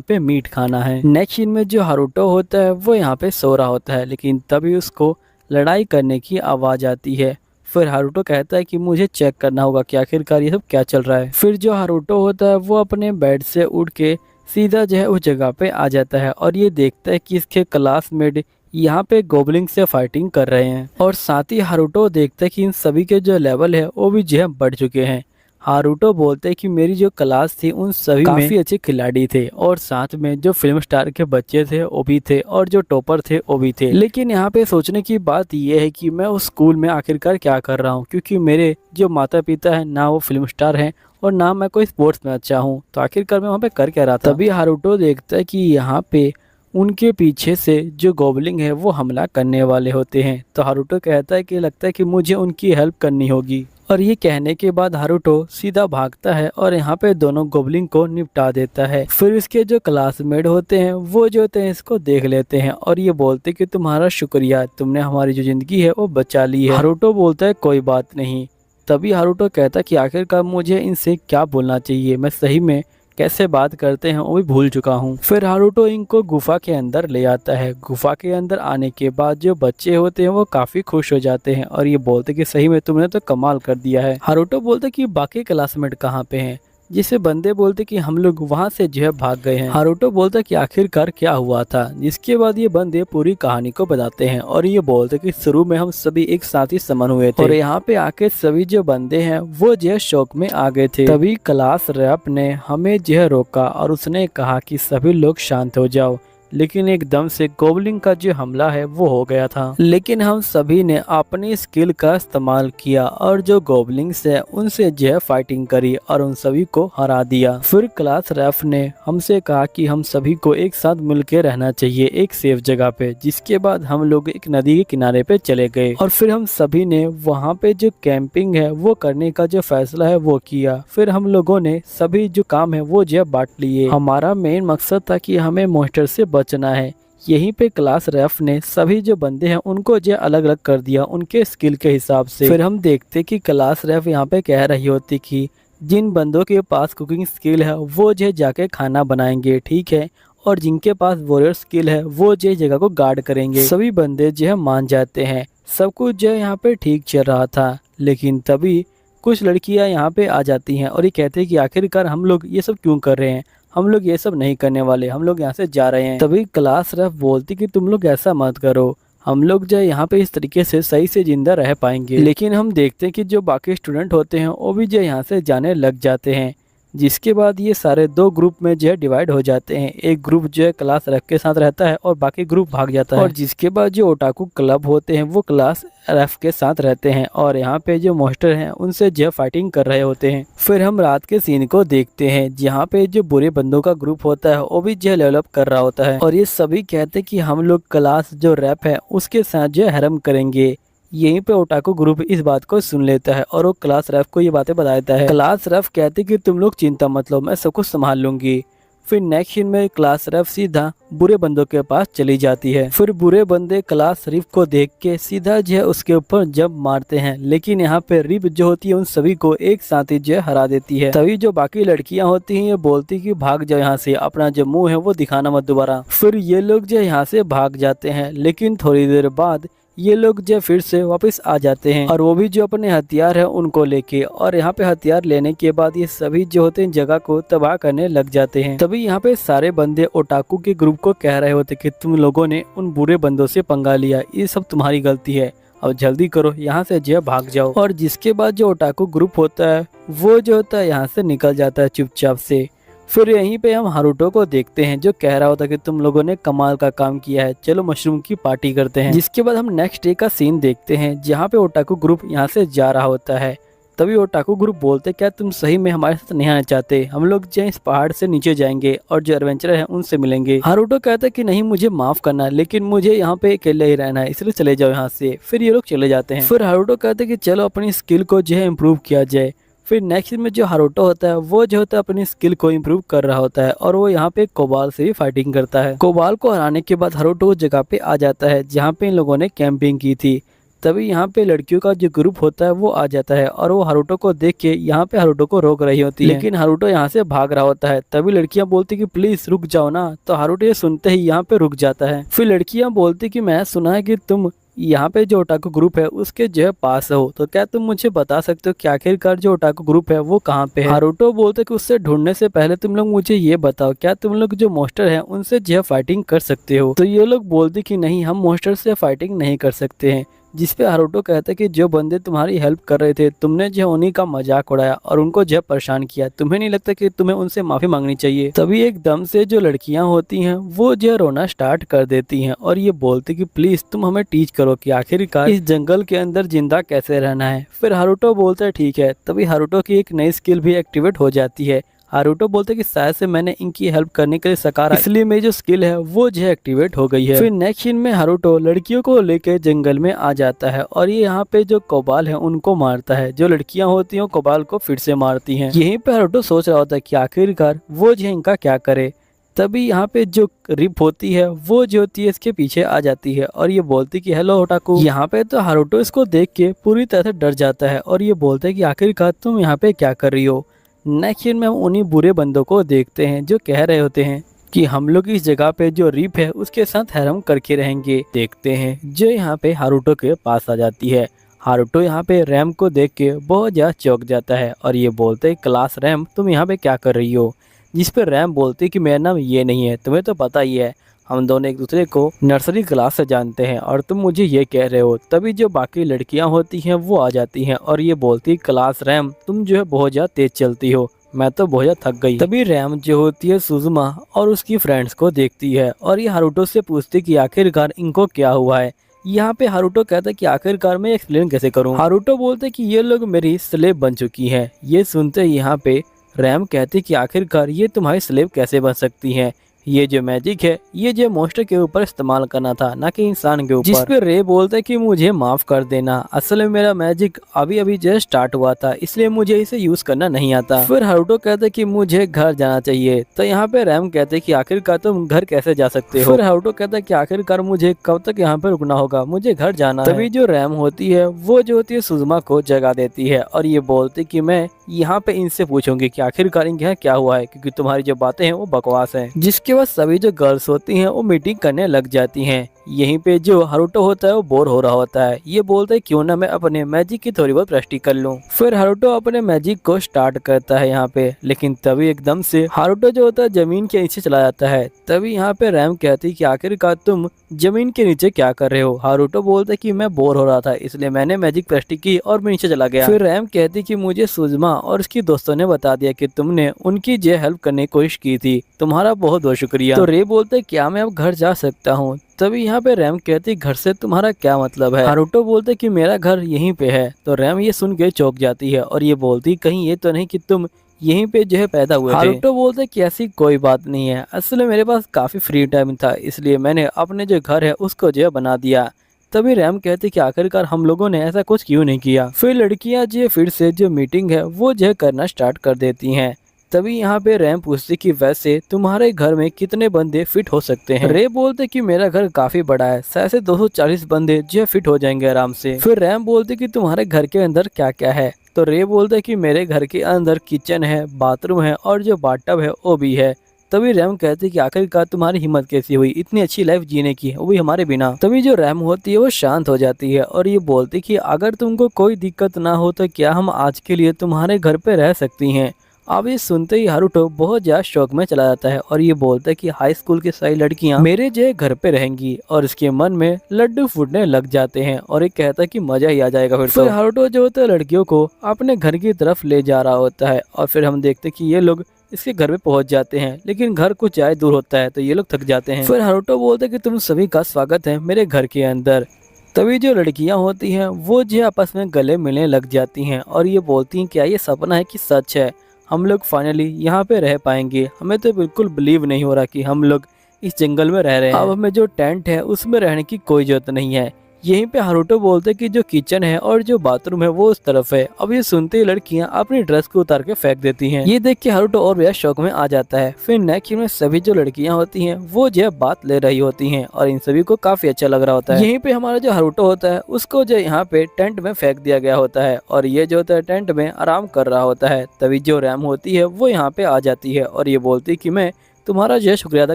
[SPEAKER 1] पे मीट खाना है। नेक्स्ट सीन में जो हारुतो होता है वो यहाँ पे सो रहा होता है, लेकिन तभी उसको लड़ाई करने की आवाज़ आती है। फिर हारुतो कहता है कि मुझे चेक करना होगा कि आखिरकार ये सब क्या चल रहा है। फिर जो हारुतो होता है वो अपने बेड से उठ के सीधा जो है उस जगह पे आ जाता है और ये देखता है कि इसके क्लासमेट यहाँ पे गोबलिन से फाइटिंग कर रहे हैं और साथ ही हारुतो देखता है कि इन सभी के जो लेवल है वो भी जो है बढ़ चुके हैं। हारुतो बोलते हैं कि मेरी जो क्लास थी उन सभी में काफी अच्छे खिलाड़ी थे और साथ में जो फिल्म स्टार के बच्चे थे वो भी थे और जो टॉपर थे वो भी थे। लेकिन यहाँ पे सोचने की बात यह है कि मैं उस स्कूल में आखिरकार क्या कर रहा हूँ, क्योंकि मेरे जो माता पिता है ना वो फिल्म स्टार हैं और ना मैं कोई स्पोर्ट्स में अच्छा हूँ, तो आखिरकार मैं वहाँ पे कर क्या रहा था। तभी हारुतो देखता है कि यहाँ पे उनके पीछे से जो गोबलिन है वो हमला करने वाले होते हैं। तो हारुतो कहता है कि लगता है कि मुझे उनकी हेल्प करनी होगी और ये कहने के बाद हारुतो सीधा भागता है और यहाँ पे दोनों गोबलिन को निपटा देता है। फिर इसके जो क्लासमेट होते हैं वो जो होते हैं इसको देख लेते हैं और ये बोलते कि तुम्हारा शुक्रिया, तुमने हमारी जो जिंदगी है वो बचा ली है। हारुतो बोलता है कोई बात नहीं। तभी हारुतो कहता है कि आखिरकार मुझे इनसे क्या बोलना चाहिए, मैं सही में कैसे बात करते हैं वो भी भूल चुका हूँ। फिर हारुतो इनको गुफा के अंदर ले आता है। गुफा के अंदर आने के बाद जो बच्चे होते हैं वो काफी खुश हो जाते हैं और ये बोलते कि सही में तुमने तो कमाल कर दिया है। हारुतो बोलते कि बाकी क्लासमेट कहाँ पे हैं, जिसे बंदे बोलते कि हम लोग वहाँ से जो है भाग गए हैं। हारुतो बोलता कि आखिरकार क्या हुआ था, जिसके बाद ये बंदे पूरी कहानी को बताते हैं और ये बोलते कि शुरू में हम सभी एक साथ ही समन हुए थे और यहाँ पे आके सभी जो बंदे हैं वो जो है शौक में आ गए थे। तभी क्लास रैप ने हमें जो है रोका और उसने कहा कि सभी लोग शांत हो जाओ, लेकिन एकदम से गोबलिन का जो हमला है वो हो गया था। लेकिन हम सभी ने अपनी स्किल का इस्तेमाल किया और जो गोबलिन्स है उनसे जो है फाइटिंग करी और उन सभी को हरा दिया। फिर क्लास रेफ ने हमसे कहा कि हम सभी को एक साथ मिलकर रहना चाहिए एक सेफ जगह पे, जिसके बाद हम लोग एक नदी के किनारे पे चले गए और फिर हम सभी ने वहाँ पे जो कैंपिंग है वो करने का जो फैसला है वो किया। फिर हम लोगों ने सभी जो काम है वो जो बांट लिए। हमारा मेन मकसद था कि हमें मॉन्स्टर से बचना है। यहीं पे क्लास रेफ ने सभी जो बंदे हैं उनको जो अलग अलग कर दिया उनके स्किल के हिसाब से। फिर हम देखते कि क्लास रेफ यहाँ पे कह रही होती कि जिन बंदों के पास कुकिंग स्किल है वो जो जाके खाना बनाएंगे, ठीक है, और जिनके पास वॉरियर स्किल है वो जो जगह को गार्ड करेंगे। सभी बंदे जो है मान जाते हैं। सब कुछ जो यहाँ पे ठीक चल रहा था, लेकिन तभी कुछ लड़कियां यहाँ पे आ जाती हैं और ये कहते हैं कि आखिरकार हम लोग ये सब क्यों कर रहे हैं, हम लोग ये सब नहीं करने वाले, हम लोग यहाँ से जा रहे हैं। तभी क्लास रेफ बोलती कि तुम लोग ऐसा मत करो, हम लोग जो यहाँ पे इस तरीके से सही से जिंदा रह पाएंगे। लेकिन हम देखते हैं कि जो बाकी स्टूडेंट होते हैं वो भी जो यहाँ से जाने लग जाते हैं, जिसके बाद ये सारे दो ग्रुप में जो है डिवाइड हो जाते हैं। एक ग्रुप जो है क्लास रेफ के साथ रहता है और बाकी ग्रुप भाग जाता है और जिसके बाद जो ओटाकू क्लब होते हैं वो क्लास रेफ के साथ रहते हैं और यहाँ पे जो मॉन्स्टर हैं उनसे जो फाइटिंग कर रहे होते हैं। फिर हम रात के सीन को देखते हैं जहाँ पे जो बुरे बंदों का ग्रुप होता है वो भी जो डेवलप कर रहा होता है और ये सभी कहते हैं कि हम लोग क्लास जो रेफ है उसके साथ जो हरम करेंगे। यहीं पे ओटाकू ग्रुप इस बात को सुन लेता है और वो क्लास रेफ को ये बातें बता देता है। क्लास रेफ कहते कि तुम लोग चिंता मत लो, मैं सब कुछ संभाल लूंगी। फिर नेक्स्ट सीन में क्लास रेफ सीधा बुरे बंदों के पास चली जाती है। फिर बुरे बंदे क्लास रिफ को देख के सीधा जो है उसके ऊपर जंप मारते हैं, लेकिन यहाँ पे रिफ जो होती है उन सभी को एक साथ ही जो है हरा देती है। तभी जो बाकी लड़कियां होती हैं ये बोलती कि भाग जाओ यहाँ से, अपना जो मुंह है वो दिखाना मत दोबारा। फिर ये लोग जो यहाँ से भाग जाते हैं, लेकिन थोड़ी देर बाद ये लोग जो फिर से वापस आ जाते हैं और वो भी जो अपने हथियार है उनको लेके, और यहाँ पे हथियार लेने के बाद ये सभी जो होते हैं जगह को तबाह करने लग जाते हैं। तभी यहाँ पे सारे बंदे ओटाकू के ग्रुप को कह रहे होते कि तुम लोगों ने उन बुरे बंदों से पंगा लिया, ये सब तुम्हारी गलती है, अब जल्दी करो यहाँ से जो भाग जाओ। और जिसके बाद जो ओटाकू ग्रुप होता है वो जो होता है यहाँ से निकल जाता है चुपचाप से। फिर यहीं पे हम हारुतो को देखते हैं जो कह रहा होता है कि तुम लोगों ने कमाल का काम किया है, चलो मशरूम की पार्टी करते हैं। जिसके बाद हम नेक्स्ट डे का सीन देखते हैं जहाँ पे ओटाकू ग्रुप यहाँ से जा रहा होता है। तभी ओटाकू ग्रुप बोलते क्या तुम सही में हमारे साथ नहीं आना चाहते, हम लोग जो इस पहाड़ से नीचे जाएंगे और जो एडवेंचरर है उनसे मिलेंगे। हारुतो कहता है कि नहीं मुझे माफ करना, लेकिन मुझे यहाँ पे अकेले ही रहना है, इसलिए चले जाओ यहाँ से। फिर ये लोग चले जाते हैं। फिर हारुतो कहते हैं कि चलो अपनी स्किल को जो है इम्प्रूव किया जाए। फिर नेक्स्ट में जो हारुतो होता है वो जो होता है अपनी स्किल को इम्प्रूव कर रहा होता है और वो यहाँ पे कोबाल से भी फाइटिंग करता है। कोबाल को हराने के बाद हारुतो उस जगह पे आ जाता है जहाँ पे इन लोगों ने कैंपिंग की थी। तभी यहाँ पे लड़कियों का जो ग्रुप होता है वो आ जाता है और वो हारुतो को देख के यहाँ पे हारुतो को रोक रही होती है, लेकिन हारुतो यहाँ से भाग रहा होता है। तभी लड़कियां बोलती कि प्लीज रुक जाओ ना, तो हारुतो ये सुनते ही यहाँ पे रुक जाता है। फिर लड़कियां बोलती कि मैं सुना है कि तुम यहाँ पे जो ओटाकू ग्रुप है उसके जो है पास हो, तो क्या तुम मुझे बता सकते हो कि आखिरकार जो ओटाकू ग्रुप है वो कहाँ पे है। हारुतो बोलते कि उससे ढूंढने से पहले तुम लोग मुझे ये बताओ, क्या तुम लोग जो मॉन्स्टर है उनसे जो है फाइटिंग कर सकते हो। तो ये लोग बोलते कि नहीं, हम मॉन्स्टर से फाइटिंग नहीं कर सकते हैं। जिसपे हारुतो कहता है कि जो बंदे तुम्हारी हेल्प कर रहे थे, तुमने जो उन्हीं का मजाक उड़ाया और उनको जो परेशान किया, तुम्हें नहीं लगता कि तुम्हें उनसे माफी मांगनी चाहिए। तभी एकदम से जो लड़कियां होती हैं वो जो रोना स्टार्ट कर देती हैं और ये बोलती कि प्लीज तुम हमें टीच करो कि आखिरकार इस जंगल के अंदर जिंदा कैसे रहना है। फिर हारुतो बोलता है ठीक है। तभी हारुतो की एक नई स्किल भी एक्टिवेट हो जाती है। हारुतो बोलते कि शायद से मैंने इनकी हेल्प करने के लिए सकारा, इसलिए मेरी जो स्किल है वो जो है एक्टिवेट हो गई है। फिर नेक्स्ट सीन में हारुतो लड़कियों को लेकर जंगल में आ जाता है और ये यहाँ पे जो कोबाल है उनको मारता है। जो लड़कियां होती हैं कोबाल को फिर से मारती हैं। यहीं पे हारुतो सोच रहा होता है कि आखिरकार वो जो है इनका क्या करे। तभी यहाँ पे जो रिप होती है वो जो होती है इसके पीछे आ जाती है और ये बोलती कि हेलो ओटाकू। यहाँ पे तो हारुतो इसको देख के पूरी तरह से डर जाता है और ये बोलते है कि आखिरकार तुम यहाँ पे क्या कर रही हो। नेक्स्ट सीन में हम उन्हीं बुरे बंदों को देखते हैं जो कह रहे होते हैं कि हम लोग इस जगह पे जो रीप है उसके साथ हैरम करके रहेंगे। देखते हैं जो यहाँ पे हारुतो के पास आ जाती है। हारुतो यहाँ पे रैम को देख के बहुत ज्यादा चौंक जाता है और ये बोलते हैं क्लास रैम तुम यहाँ पे क्या कर रही हो। जिस पे रैम बोलती कि मेरा नाम ये नहीं है, तुम्हें तो पता ही है, हम दोनों एक दूसरे को नर्सरी क्लास से जानते हैं और तुम मुझे ये कह रहे हो। तभी जो बाकी लड़कियां होती हैं वो आ जाती हैं और ये बोलती क्लास रैम तुम जो है बहुत ज़्यादा तेज चलती हो, मैं तो बहुत ज़्यादा थक गई। तभी रैम जो होती है सुजुमा और उसकी फ्रेंड्स को देखती है और ये हारुतो से पूछती कि आखिरकार इनको क्या हुआ है। यहाँ पे हारुतो कहता है कि आखिरकार मैं एक्सप्लेन कैसे करूँ। हारुतो बोलते कि ये लोग मेरी स्लेव बन चुकी हैं। ये सुनते यहाँ पे रैम कहती कि आखिरकार ये तुम्हारी स्लेव कैसे बन सकती हैं। ये जो मैजिक है ये जो मॉन्स्टर के ऊपर इस्तेमाल करना था, ना कि इंसान के ऊपर। जिस पे रे बोलता है कि मुझे माफ कर देना, असल में मेरा मैजिक अभी अभी जो स्टार्ट हुआ था इसलिए मुझे इसे यूज करना नहीं आता। फिर हारुतो कहता है कि मुझे घर जाना चाहिए। तो यहाँ पे रैम कहते हैं कि आखिरकार तुम घर कैसे जा सकते हो। फिर हारुतो कहता है कि आखिरकार मुझे कब तक यहाँ पे रुकना होगा, मुझे घर जाना है। तभी जो रैम होती है वो जो होती है सुजुमा को जगा देती है और ये बोलती कि मैं यहाँ पे इनसे पूछूंगी कि आखिरकार इनके यहाँ क्या हुआ है, क्योंकि तुम्हारी जो बातें हैं वो बकवास हैं। जिसके बाद सभी जो गर्ल्स होती हैं वो मीटिंग करने लग जाती हैं। यहीं पे जो हारुतो होता है वो बोर हो रहा होता है। ये बोलता है क्यों ना मैं अपने मैजिक की थोड़ी बहुत प्रैक्टिस कर लूं। फिर हारुतो अपने मैजिक को स्टार्ट करता है यहाँ पे, लेकिन तभी एकदम से हारुतो जो होता है जमीन के नीचे चला जाता है। तभी यहाँ पे रैम कहती है कि आखिरकार तुम जमीन के नीचे क्या कर रहे हो। हारुतो बोलता है कि मैं बोर हो रहा था इसलिए मैंने मैजिक प्रैक्टिस की और मैं नीचे चला गया। फिर रैम कहती कि मुझे सुजुमा और उसकी दोस्तों ने बता दिया कि तुमने उनकी जो हेल्प करने की कोशिश की थी, तुम्हारा बहुत बहुत शुक्रिया। तो रे बोलते है क्या मैं अब घर जा सकता हूँ। तभी यहाँ पे रैम कहती घर से तुम्हारा क्या मतलब है। हारुतो बोलते कि मेरा घर यहीं पे है। तो रैम ये सुन के चौंक जाती है और ये बोलती कहीं ये तो नहीं कि तुम यहीं पे जो है पैदा हुए थे। हारुतो बोलते कि ऐसी कोई बात नहीं है, असल में मेरे पास काफी फ्री टाइम था इसलिए मैंने अपने जो घर है उसको जो है बना दिया। तभी रैम कहते कि आखिरकार हम लोगों ने ऐसा कुछ क्यों नहीं किया। फिर लड़कियां जो फिर से जो मीटिंग है वो जो करना स्टार्ट कर देती हैं। तभी यहाँ पे रैम पूछती कि वैसे तुम्हारे घर में कितने बंदे फिट हो सकते हैं। रे बोलते कि मेरा घर काफी बड़ा है, शायद से 240 बंदे जो फिट हो जाएंगे आराम से। फिर रैम बोलते कि तुम्हारे घर के अंदर क्या क्या है। तो रे बोलते कि मेरे घर के अंदर किचन है, बाथरूम है और जो बाथटब है वो भी है। तभी रैम कहती कि आखिरकार तुम्हारी हिम्मत कैसी हुई इतनी अच्छी लाइफ जीने की, वो भी हमारे बिना। तभी जो रैम होती है वो शांत हो जाती है और ये बोलती कि अगर तुमको कोई दिक्कत ना हो तो क्या हम आज के लिए तुम्हारे घर पे रह सकती हैं। अब ये सुनते ही हारुतो बहुत ज्यादा शौक में चला जाता है और ये बोलता है कि हाई स्कूल की सारी लड़कियां मेरे जो घर पे रहेंगी और इसके मन में लड्डू फूटने लग जाते हैं और ये कहता है कि मजा ही आ जाएगा। फिर हारुतो जो होता है लड़कियों को अपने घर की तरफ ले जा रहा होता है और फिर हम देखते हैं कि ये लोग इसके घर पे पहुंच जाते हैं, लेकिन घर कुछ ज्यादा दूर होता है तो ये लोग थक जाते हैं। फिर हारुतो बोलते हैं कि तुम सभी का स्वागत है मेरे घर के अंदर। तभी जो लड़कियां होती हैं वो जो आपस में गले मिलने लग जाती हैं और ये बोलती हैं क्या ये सपना है कि सच है, हम लोग फाइनली यहाँ पे रह पाएंगे। हमें तो बिल्कुल बिलीव नहीं हो रहा कि हम लोग इस जंगल में रह रहे हैं। अब हमें जो टेंट है उसमें रहने की कोई जरूरत नहीं है। यहीं पे हारुतो बोलते कि जो किचन है और जो बाथरूम है वो उस तरफ है। अब ये सुनते ही लड़कियां अपनी ड्रेस को उतार के फेंक देती हैं। ये देख के हारुतो और भी शौक में आ जाता है। फिर नेक्स्ट सीन में सभी जो लड़कियां होती हैं वो जो बात ले रही होती हैं और इन सभी को काफी अच्छा लग रहा होता है। यहीं पे हमारा जो हारुतो होता है उसको जो यहाँ पे टेंट में फेंक दिया गया होता है और ये जो होता है टेंट में आराम कर रहा होता है। तभी जो रैम होती है वो यहाँ पे आ जाती है और ये बोलती कि मैं तुम्हारा जो शुक्रिया अदा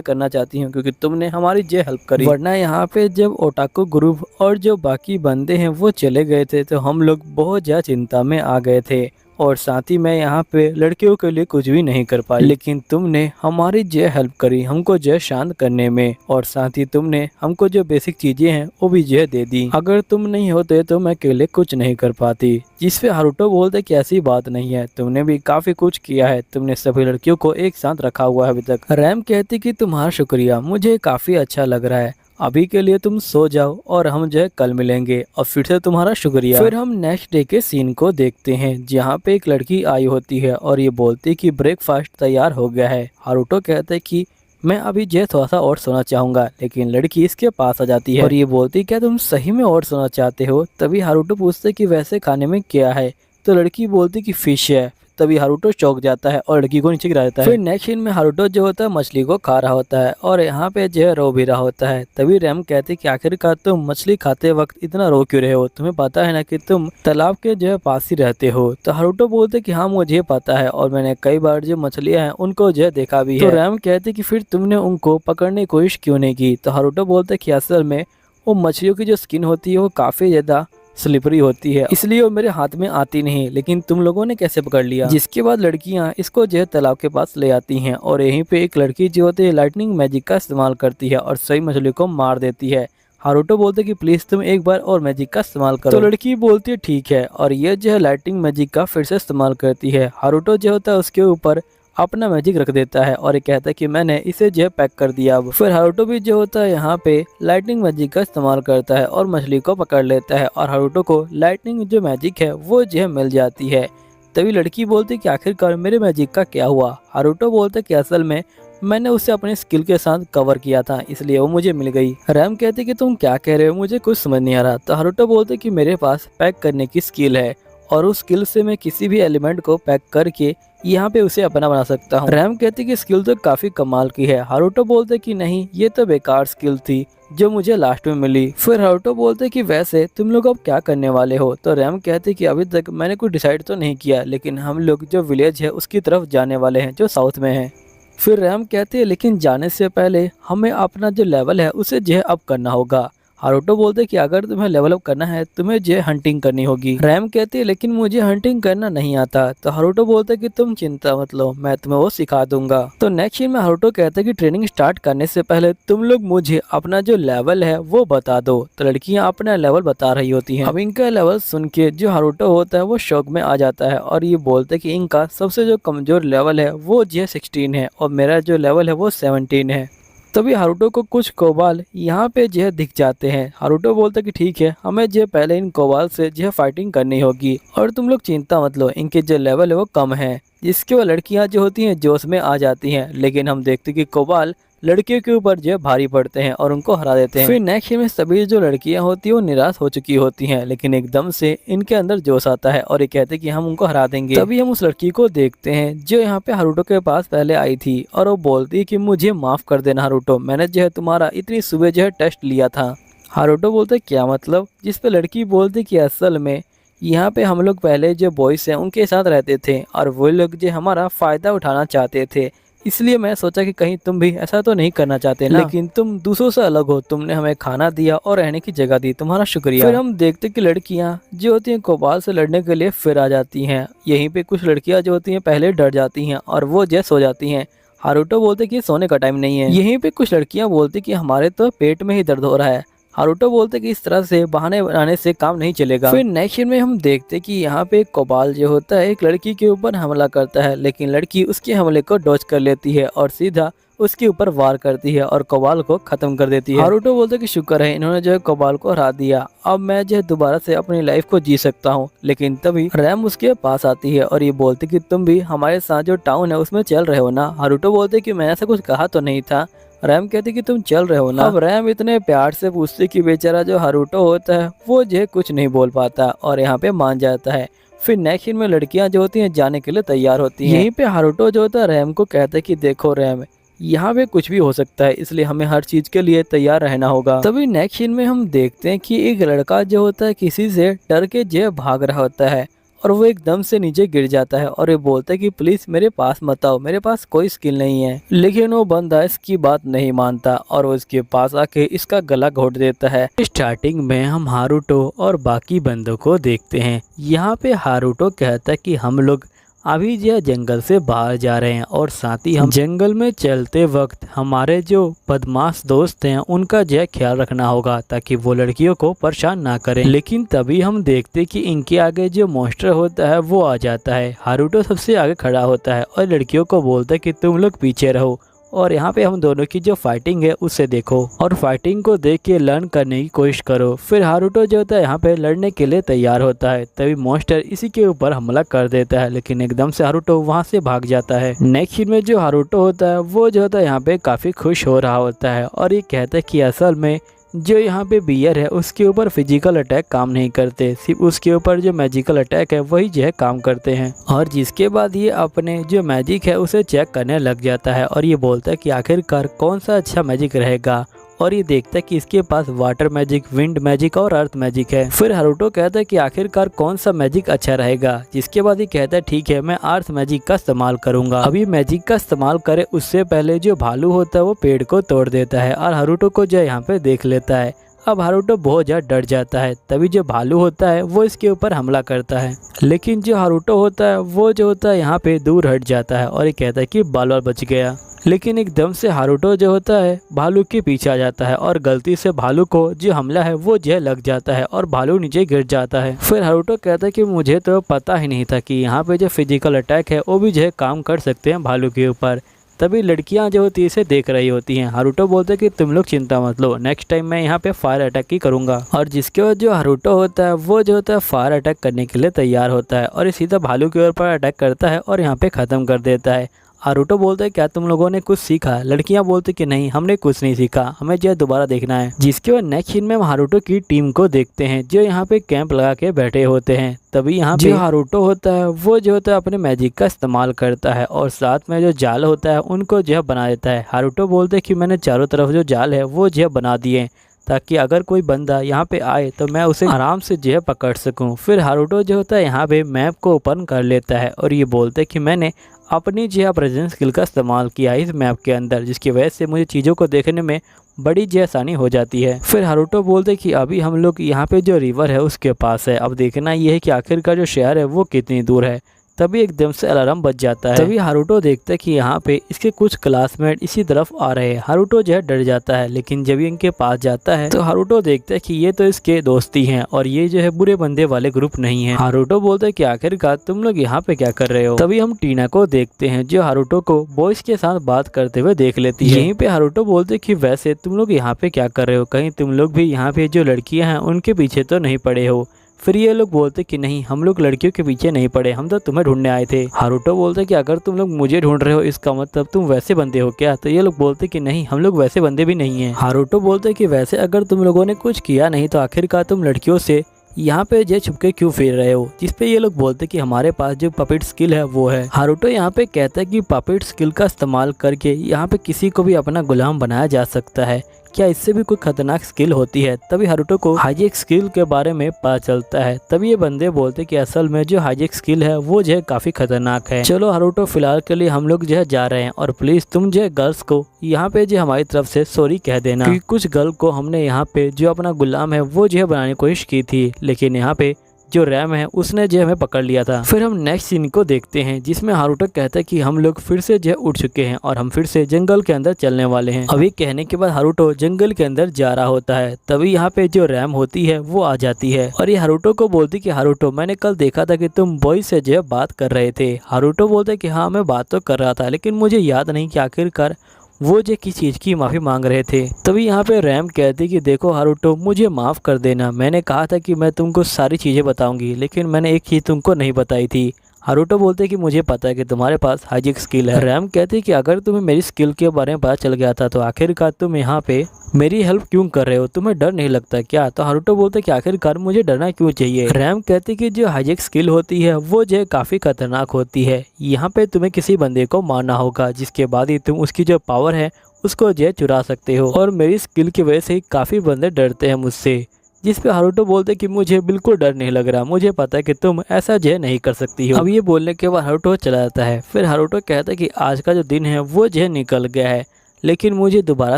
[SPEAKER 1] करना चाहती हूँ क्योंकि तुमने हमारी जो हेल्प करी, वरना यहाँ पे जब ओटाकू ग्रुप और जो बाकी बंदे हैं वो चले गए थे तो हम लोग बहुत ज्यादा चिंता में आ गए थे और साथ ही मैं यहाँ पे लड़कियों के लिए कुछ भी नहीं कर पाई, लेकिन तुमने हमारी जो हेल्प करी हमको जो शांत करने में और साथ ही तुमने हमको जो बेसिक चीजें हैं वो भी जो दे दी। अगर तुम नहीं होते तो मैं अकेले कुछ नहीं कर पाती। जिस पे हारुतो बोलते कि ऐसी बात नहीं है, तुमने भी काफी कुछ किया है, तुमने सभी लड़कियों को एक साथ रखा हुआ है अभी तक। रैम कहती कि तुम्हारा शुक्रिया, मुझे काफी अच्छा लग रहा है, अभी के लिए तुम सो जाओ और हम जो है कल मिलेंगे और फिर से तुम्हारा शुक्रिया। फिर हम नेक्स्ट डे के सीन को देखते हैं जहाँ पे एक लड़की आई होती है और ये बोलती कि ब्रेकफास्ट तैयार हो गया है। हारुतो कहते हैं कि मैं अभी जो थोड़ा सा और सोना चाहूंगा, लेकिन लड़की इसके पास आ जाती है और ये बोलती क्या तुम सही में और सोना चाहते हो? तभी हारुतो पूछते कि वैसे खाने में क्या है? तो लड़की बोलती कि फिश है। तभी हारुतो चौंक जाता है और लड़की को नीचे गिरा देता है। फिर नेक्स्ट सीन में हारुतो जो होता है मछली को खा रहा होता है और यहाँ पे जो है रो भी रहा होता है। तभी रैम कहते कि आखिरकार तुम मछली खाते वक्त इतना रो क्यों रहे हो? तुम्हें पता है ना कि तुम तालाब के जो है पास ही रहते हो। तो हारुतो बोलते कि हाँ मुझे पता है और मैंने कई बार जो मछलियाँ हैं उनको जो है देखा भी है। तो रैम कहते कि फिर तुमने उनको पकड़ने की कोशिश क्यों नहीं की? तो हारुतो बोलते कि असल में वो मछलियों की जो स्किन होती है वो काफी ज्यादा स्लिपरी होती है, इसलिए वो मेरे हाथ में आती नहीं, लेकिन तुम लोगों ने कैसे पकड़ लिया? जिसके बाद लड़कियां इसको जो है तालाब के पास ले आती हैं और यहीं पे एक लड़की जो होती है लाइटनिंग मैजिक का इस्तेमाल करती है और सही मछली को मार देती है। हारुतो बोलते कि प्लीज तुम एक बार और मैजिक का इस्तेमाल करो। तो लड़की बोलती है ठीक है और ये जो है लाइटनिंग मैजिक का फिर से इस्तेमाल करती है। हारुतो जो होता है उसके ऊपर अपना मैजिक रख देता है और ये कहता है कि मैंने इसे जो है पैक कर दिया। अब फिर हारुतो भी जो होता है यहाँ पे लाइटनिंग मैजिक का इस्तेमाल करता है और मछली को पकड़ लेता है और हारुतो को लाइटनिंग जो मैजिक है वो जो है मिल जाती है। तभी लड़की बोलती है कि आखिरकार मेरे मैजिक का क्या हुआ? हारुतो बोलता है कि असल में मैंने उसे अपने स्किल के साथ कवर किया था इसलिए वो मुझे मिल गई। रैम कहते कि तुम क्या कह रहे हो, मुझे कुछ समझ नहीं आ रहा। तो हारुतो बोलते कि मेरे पास पैक करने की स्किल है और उस स्किल से मैं किसी भी एलिमेंट को पैक करके यहाँ पे उसे अपना बना सकता हूँ। रैम कहती कि स्किल तो काफी कमाल की है। हारुतो बोलते कि नहीं ये तो बेकार स्किल थी जो मुझे लास्ट में मिली। फिर हारुतो बोलते कि वैसे तुम लोग अब क्या करने वाले हो? तो रैम कहते कि अभी तक मैंने कुछ डिसाइड तो नहीं किया, लेकिन हम लोग जो विलेज है उसकी तरफ जाने वाले हैं जो साउथ में है। फिर रैम कहते हैं लेकिन जाने से पहले हमें अपना जो लेवल है उसे जो है अप करना होगा। हारुतो बोलते कि अगर तुम्हें लेवल अप करना है तुम्हें जो हंटिंग करनी होगी। रैम कहती है लेकिन मुझे हंटिंग करना नहीं आता। तो हारुतो बोलते कि तुम चिंता मत लो, मैं तुम्हें वो सिखा दूंगा। तो नेक्स्ट सीन में हारुतो कहते हैं कि ट्रेनिंग स्टार्ट करने से पहले तुम लोग मुझे अपना जो लेवल है वो बता दो। तो लड़कियां अपना लेवल बता रही होती हैं। अब इनका लेवल सुन के जो हारुतो होता है वो शौक में आ जाता है और ये बोलते कि इनका सबसे जो कमजोर लेवल है वो जो 16 है और मेरा जो लेवल है वो 17 है। तभी हारुतो को कुछ कोबाल यहाँ पे जो दिख जाते हैं। हारुतो बोलता कि ठीक है हमें जो पहले इन कोबाल से जो फाइटिंग करनी होगी और तुम लोग चिंता मत लो, इनके जो लेवल है वो कम है। जिसके वो लड़कियाँ जो होती हैं जोश में आ जाती हैं, लेकिन हम देखते कि कोबाल लड़कियों के ऊपर जो भारी पड़ते हैं और उनको हरा देते हैं। फिर नेक्स्ट में सभी जो लड़कियां होती हैं वो निराश हो चुकी होती हैं, लेकिन एकदम से इनके अंदर जोश आता है और ये कहते हैं कि हम उनको हरा देंगे। तभी हम उस लड़की को देखते हैं जो यहाँ पे हारुतो के पास पहले आई थी और वो बोलती है कि मुझे माफ कर देना हारुतो, मैंने जो है तुम्हारा इतनी सुबह जो है टेस्ट लिया था। हारुतो बोलते क्या मतलब? जिस पे लड़की बोलती कि असल में यहाँ पे हम लोग पहले जो बॉयज हैं उनके साथ रहते थे और वो लोग जो हमारा फायदा उठाना चाहते थे, इसलिए मैं सोचा कि कहीं तुम भी ऐसा तो नहीं करना चाहते ना, लेकिन तुम दूसरों से अलग हो, तुमने हमें खाना दिया और रहने की जगह दी, तुम्हारा शुक्रिया। फिर हम देखते कि लड़कियां जो होती हैं कोबाल से लड़ने के लिए फिर आ जाती हैं। यहीं पे कुछ लड़कियां जो होती हैं पहले डर जाती हैं और वो जैसे सो जाती हैं। हारुतो बोलते कि सोने का टाइम नहीं है। यहीं पे कुछ लड़कियां बोलती कि हमारे तो पेट में ही दर्द हो रहा है। हारुतो बोलते कि इस तरह से बहाने बनाने से काम नहीं चलेगा। फिर नेक्स्ट सीन में हम देखते कि यहाँ पे कोबाल जो होता है एक लड़की के ऊपर हमला करता है, लेकिन लड़की उसके हमले को डॉज कर लेती है और सीधा उसके ऊपर वार करती है और कोबाल को खत्म कर देती है। हारुतो बोलते कि शुक्र है इन्होंने जो है कोबाल को हरा दिया, अब मैं जो है दोबारा से अपनी लाइफ को जी सकता हूँ। लेकिन तभी रैम उसके पास आती है और ये बोलती कि तुम भी हमारे साथ जो टाउन है उसमें चल रहे हो ना। हारुतो बोलते कि मैंने ऐसा कुछ कहा तो नहीं था,
[SPEAKER 2] रैम कहती कि तुम चल रहे हो ना। अब रैम इतने प्यार से पूछती कि बेचारा जो हारुतो होता है वो जो है कुछ नहीं बोल पाता और यहाँ पे मान जाता है। फिर नेक्स्ट सीन में लड़कियां जो होती हैं जाने के लिए तैयार होती हैं। यहीं पे हारुतो जो होता है रैम को कहता है कि देखो रैम, यहाँ पे कुछ भी हो सकता है, इसलिए हमें हर चीज के लिए तैयार रहना होगा। तभी नेक्स्ट सीन में हम देखते हैं कि एक लड़का जो होता है किसी से डर के जो भाग रहा होता है और वो एकदम से नीचे गिर जाता है और ये बोलता है कि प्लीज मेरे पास मत आओ, मेरे पास कोई स्किल नहीं है। लेकिन वो बंदा इसकी बात नहीं मानता और वो इसके पास आके इसका गला घोट देता है।
[SPEAKER 1] स्टार्टिंग में हम हारुतो और बाकी बंदों को देखते हैं। यहाँ पे हारुतो कहता है कि हम लोग अभी जो जंगल से बाहर जा रहे हैं और साथ ही हम जंगल में चलते वक्त हमारे जो बदमाश दोस्त हैं उनका जो ख्याल रखना होगा ताकि वो लड़कियों को परेशान ना करें। लेकिन तभी हम देखते कि इनके आगे जो मॉन्स्टर होता है वो आ जाता है। हारुतो सबसे आगे खड़ा होता है और लड़कियों को बोलता है कि तुम लोग पीछे रहो और यहाँ पे हम दोनों की जो फाइटिंग है उसे देखो और फाइटिंग को देख के लर्न करने की कोशिश करो। फिर हारुतो जो होता है यहाँ पे लड़ने के लिए तैयार होता है। तभी मॉन्स्टर इसी के ऊपर हमला कर देता है, लेकिन एकदम से हारुतो वहाँ से भाग जाता है। नेक्स्ट सीन में जो हारुतो होता है वो जो होता है यहाँ पे काफी खुश हो रहा होता है और ये कहता है कि असल में जो यहाँ पे बियर है उसके ऊपर फिजिकल अटैक काम नहीं करते, सिर्फ उसके ऊपर जो मैजिकल अटैक है वही जो है काम करते हैं। और जिसके बाद ये अपने जो मैजिक है उसे चेक करने लग जाता है और ये बोलता है कि आखिरकार कौन सा अच्छा मैजिक रहेगा और ये देखता है कि इसके पास वाटर मैजिक, विंड मैजिक और अर्थ मैजिक है। फिर हारुतो कहता है कि आखिरकार कौन सा मैजिक अच्छा रहेगा, जिसके बाद ये कहता है ठीक है मैं अर्थ मैजिक का इस्तेमाल करूंगा। अभी मैजिक का इस्तेमाल करे उससे पहले जो भालू होता है वो पेड़ को तोड़ देता है और हारुतो को जो यहाँ पे देख लेता है। अब हारुतो बहुत ज़्यादा डर जाता है। तभी जो भालू होता है वो इसके ऊपर हमला करता है, लेकिन जो हारुतो होता है वो जो होता है यहाँ पे दूर हट जाता है और ये कहता है कि बाल बाल बच गया। लेकिन एकदम से हारुतो जो होता है भालू के पीछे आ जाता है और गलती से भालू को जो हमला है वो जो लग जाता है और भालू नीचे गिर जाता है। फिर हारुतो कहता है कि मुझे तो पता ही नहीं था कि यहाँ पे जो फिजिकल अटैक है वो भी जो है काम कर सकते हैं भालू के ऊपर। तभी लड़कियां जो होती है इसे देख रही होती हैं। हारुतो बोलते हैं कि तुम लोग चिंता मत लो, नेक्स्ट टाइम मैं यहाँ पे फायर अटैक ही करूंगा। और जिसके बाद जो हारुतो होता है वो जो होता है फायर अटैक करने के लिए तैयार होता है और ये सीधा भालू के ऊपर अटैक करता है और यहाँ पे ख़त्म कर देता है। हारुतो बोलता है क्या तुम लोगों ने कुछ सीखा? लड़कियां बोलती कि नहीं हमने कुछ नहीं सीखा, हमें जो दोबारा देखना है। जिसके बाद नेक्स्ट सीन में हम हारुतो की टीम को देखते हैं जो यहाँ पे कैंप लगा के बैठे होते हैं। तभी यहाँ पे हारुतो होता है वो जो होता है अपने मैजिक का इस्तेमाल करता है और साथ में जो जाल होता है उनको जो बना देता है। हारुतो बोलते हैं कि मैंने चारों तरफ जो जाल है वो जो बना दिए ताकि अगर कोई बंदा यहाँ पे आए तो मैं उसे आराम से जो है पकड़ सकूं। फिर हारुतो जो होता है यहाँ पे मैप को ओपन कर लेता है और ये बोलते हैं कि मैंने अपनी जो है प्रेजेंस स्किल का इस्तेमाल किया इस मैप के अंदर, जिसकी वजह से मुझे चीज़ों को देखने में बड़ी जो आसानी हो जाती है। फिर हारुतो बोलते हैं कि अभी हम लोग यहाँ पे जो रिवर है उसके पास है, अब देखना ये है कि आखिरकार जो शहर है वो कितनी दूर है। तभी एकदम से अलार्म बज जाता है। तभी हारुतो देखता है कि यहाँ पे इसके कुछ क्लासमेट इसी तरफ आ रहे हैं। हारुतो जो है डर जाता है, लेकिन जब ये इनके पास जाता है तो हारुतो देखता है कि ये तो इसके दोस्ती हैं और ये जो है बुरे बंदे वाले ग्रुप नहीं है। हारुतो बोलता है कि आखिरकार तुम लोग यहाँ पे क्या कर रहे हो। तभी हम टीना को देखते हैं जो हारुतो को बॉयज के साथ बात करते हुए देख लेती है। यहीं पे हारुतो बोलते हैं कि वैसे तुम लोग यहाँ पे क्या कर रहे हो, कहीं तुम लोग भी यहाँ पे जो लड़कियाँ हैं उनके पीछे तो नहीं पड़े हो। फिर ये लोग बोलते कि नहीं हम लोग लड़कियों के पीछे नहीं पड़े, हम तो तुम्हें ढूंढने आए थे। हारुतो बोलते कि अगर तुम लोग मुझे ढूंढ रहे हो इसका मतलब तुम वैसे बंदे हो क्या। तो ये लोग बोलते कि नहीं हम लोग वैसे बंदे भी नहीं हैं। हारुतो बोलते कि वैसे अगर तुम लोगों ने कुछ किया नहीं तो आखिरकार तुम लड़कियों से यहाँ पे जे छुपके क्यों फिर रहे हो। जिसपे ये लोग बोलते कि हमारे पास जो पपेट स्किल है वो है। हारुतो यहाँ पे कहता है कि पपेट स्किल का इस्तेमाल करके यहाँ पे किसी को भी अपना गुलाम बनाया जा सकता है, क्या इससे भी कोई खतरनाक स्किल होती है। तभी हारुतो को हाइजेक स्किल के बारे में पता चलता है। तभी ये बंदे बोलते कि असल में जो हाइजेक स्किल है वो जो है काफी खतरनाक है। चलो हारुतो फिलहाल के लिए हम लोग जो है जा रहे हैं और प्लीज तुम जो है गर्ल्स को यहाँ पे जो हमारी तरफ से सॉरी कह देना, क्योंकि कुछ गर्ल को हमने यहाँ पे जो अपना गुलाम है वो जो है बनाने की कोशिश की थी, लेकिन यहाँ पे जो रैम है उसने जो हमें पकड़ लिया था। फिर हम नेक्स्ट सीन को देखते हैं जिसमें हारुतो कहता है कि हम लोग फिर से जो उड़ चुके हैं और हम फिर से जंगल के अंदर चलने वाले हैं। अभी कहने के बाद हारुतो जंगल के अंदर जा रहा होता है। तभी यहाँ पे जो रैम होती है वो आ जाती है और ये हारुतो को बोलती कि हारुतो मैंने कल देखा था कि तुम बॉय से जो बात कर रहे थे। हारुतो बोलते कि हाँ मैं बात तो कर रहा था, लेकिन मुझे याद नहीं कि आखिरकार वो जो किस चीज़ की माफ़ी मांग रहे थे। तभी यहाँ पे रैम कहती कि देखो हारुतो मुझे माफ़ कर देना, मैंने कहा था कि मैं तुमको सारी चीज़ें बताऊंगी लेकिन मैंने एक चीज़ तुमको नहीं बताई थी।
[SPEAKER 2] हारुतो बोलते हैं कि मुझे पता है कि तुम्हारे पास हाइजेक स्किल है। रैम कहती है कि अगर तुम्हें मेरी स्किल के बारे में पता चल गया था तो आखिरकार तुम यहाँ पे मेरी हेल्प क्यों कर रहे हो, तुम्हें डर नहीं लगता क्या? तो हारुतो बोलते हैं कि आखिरकार मुझे डरना क्यों चाहिए। रैम कहती है कि जो हाइजेक स्किल होती है वो जो काफी खतरनाक होती है। यहाँ पे तुम्हें किसी बंदे को मारना होगा जिसके बाद ही तुम उसकी जो पावर है उसको जो चुरा सकते हो, और मेरी स्किल की वजह से ही काफी बंदे डरते हैं मुझसे। जिस पे हारुतो बोलते कि मुझे बिल्कुल डर नहीं लग रहा, मुझे पता है कि तुम ऐसा जो नहीं कर सकती हो। अब ये बोलने के बाद हारुतो चला जाता है। फिर हारुतो कहता है कि आज का जो दिन है वो जो निकल गया है, लेकिन मुझे दोबारा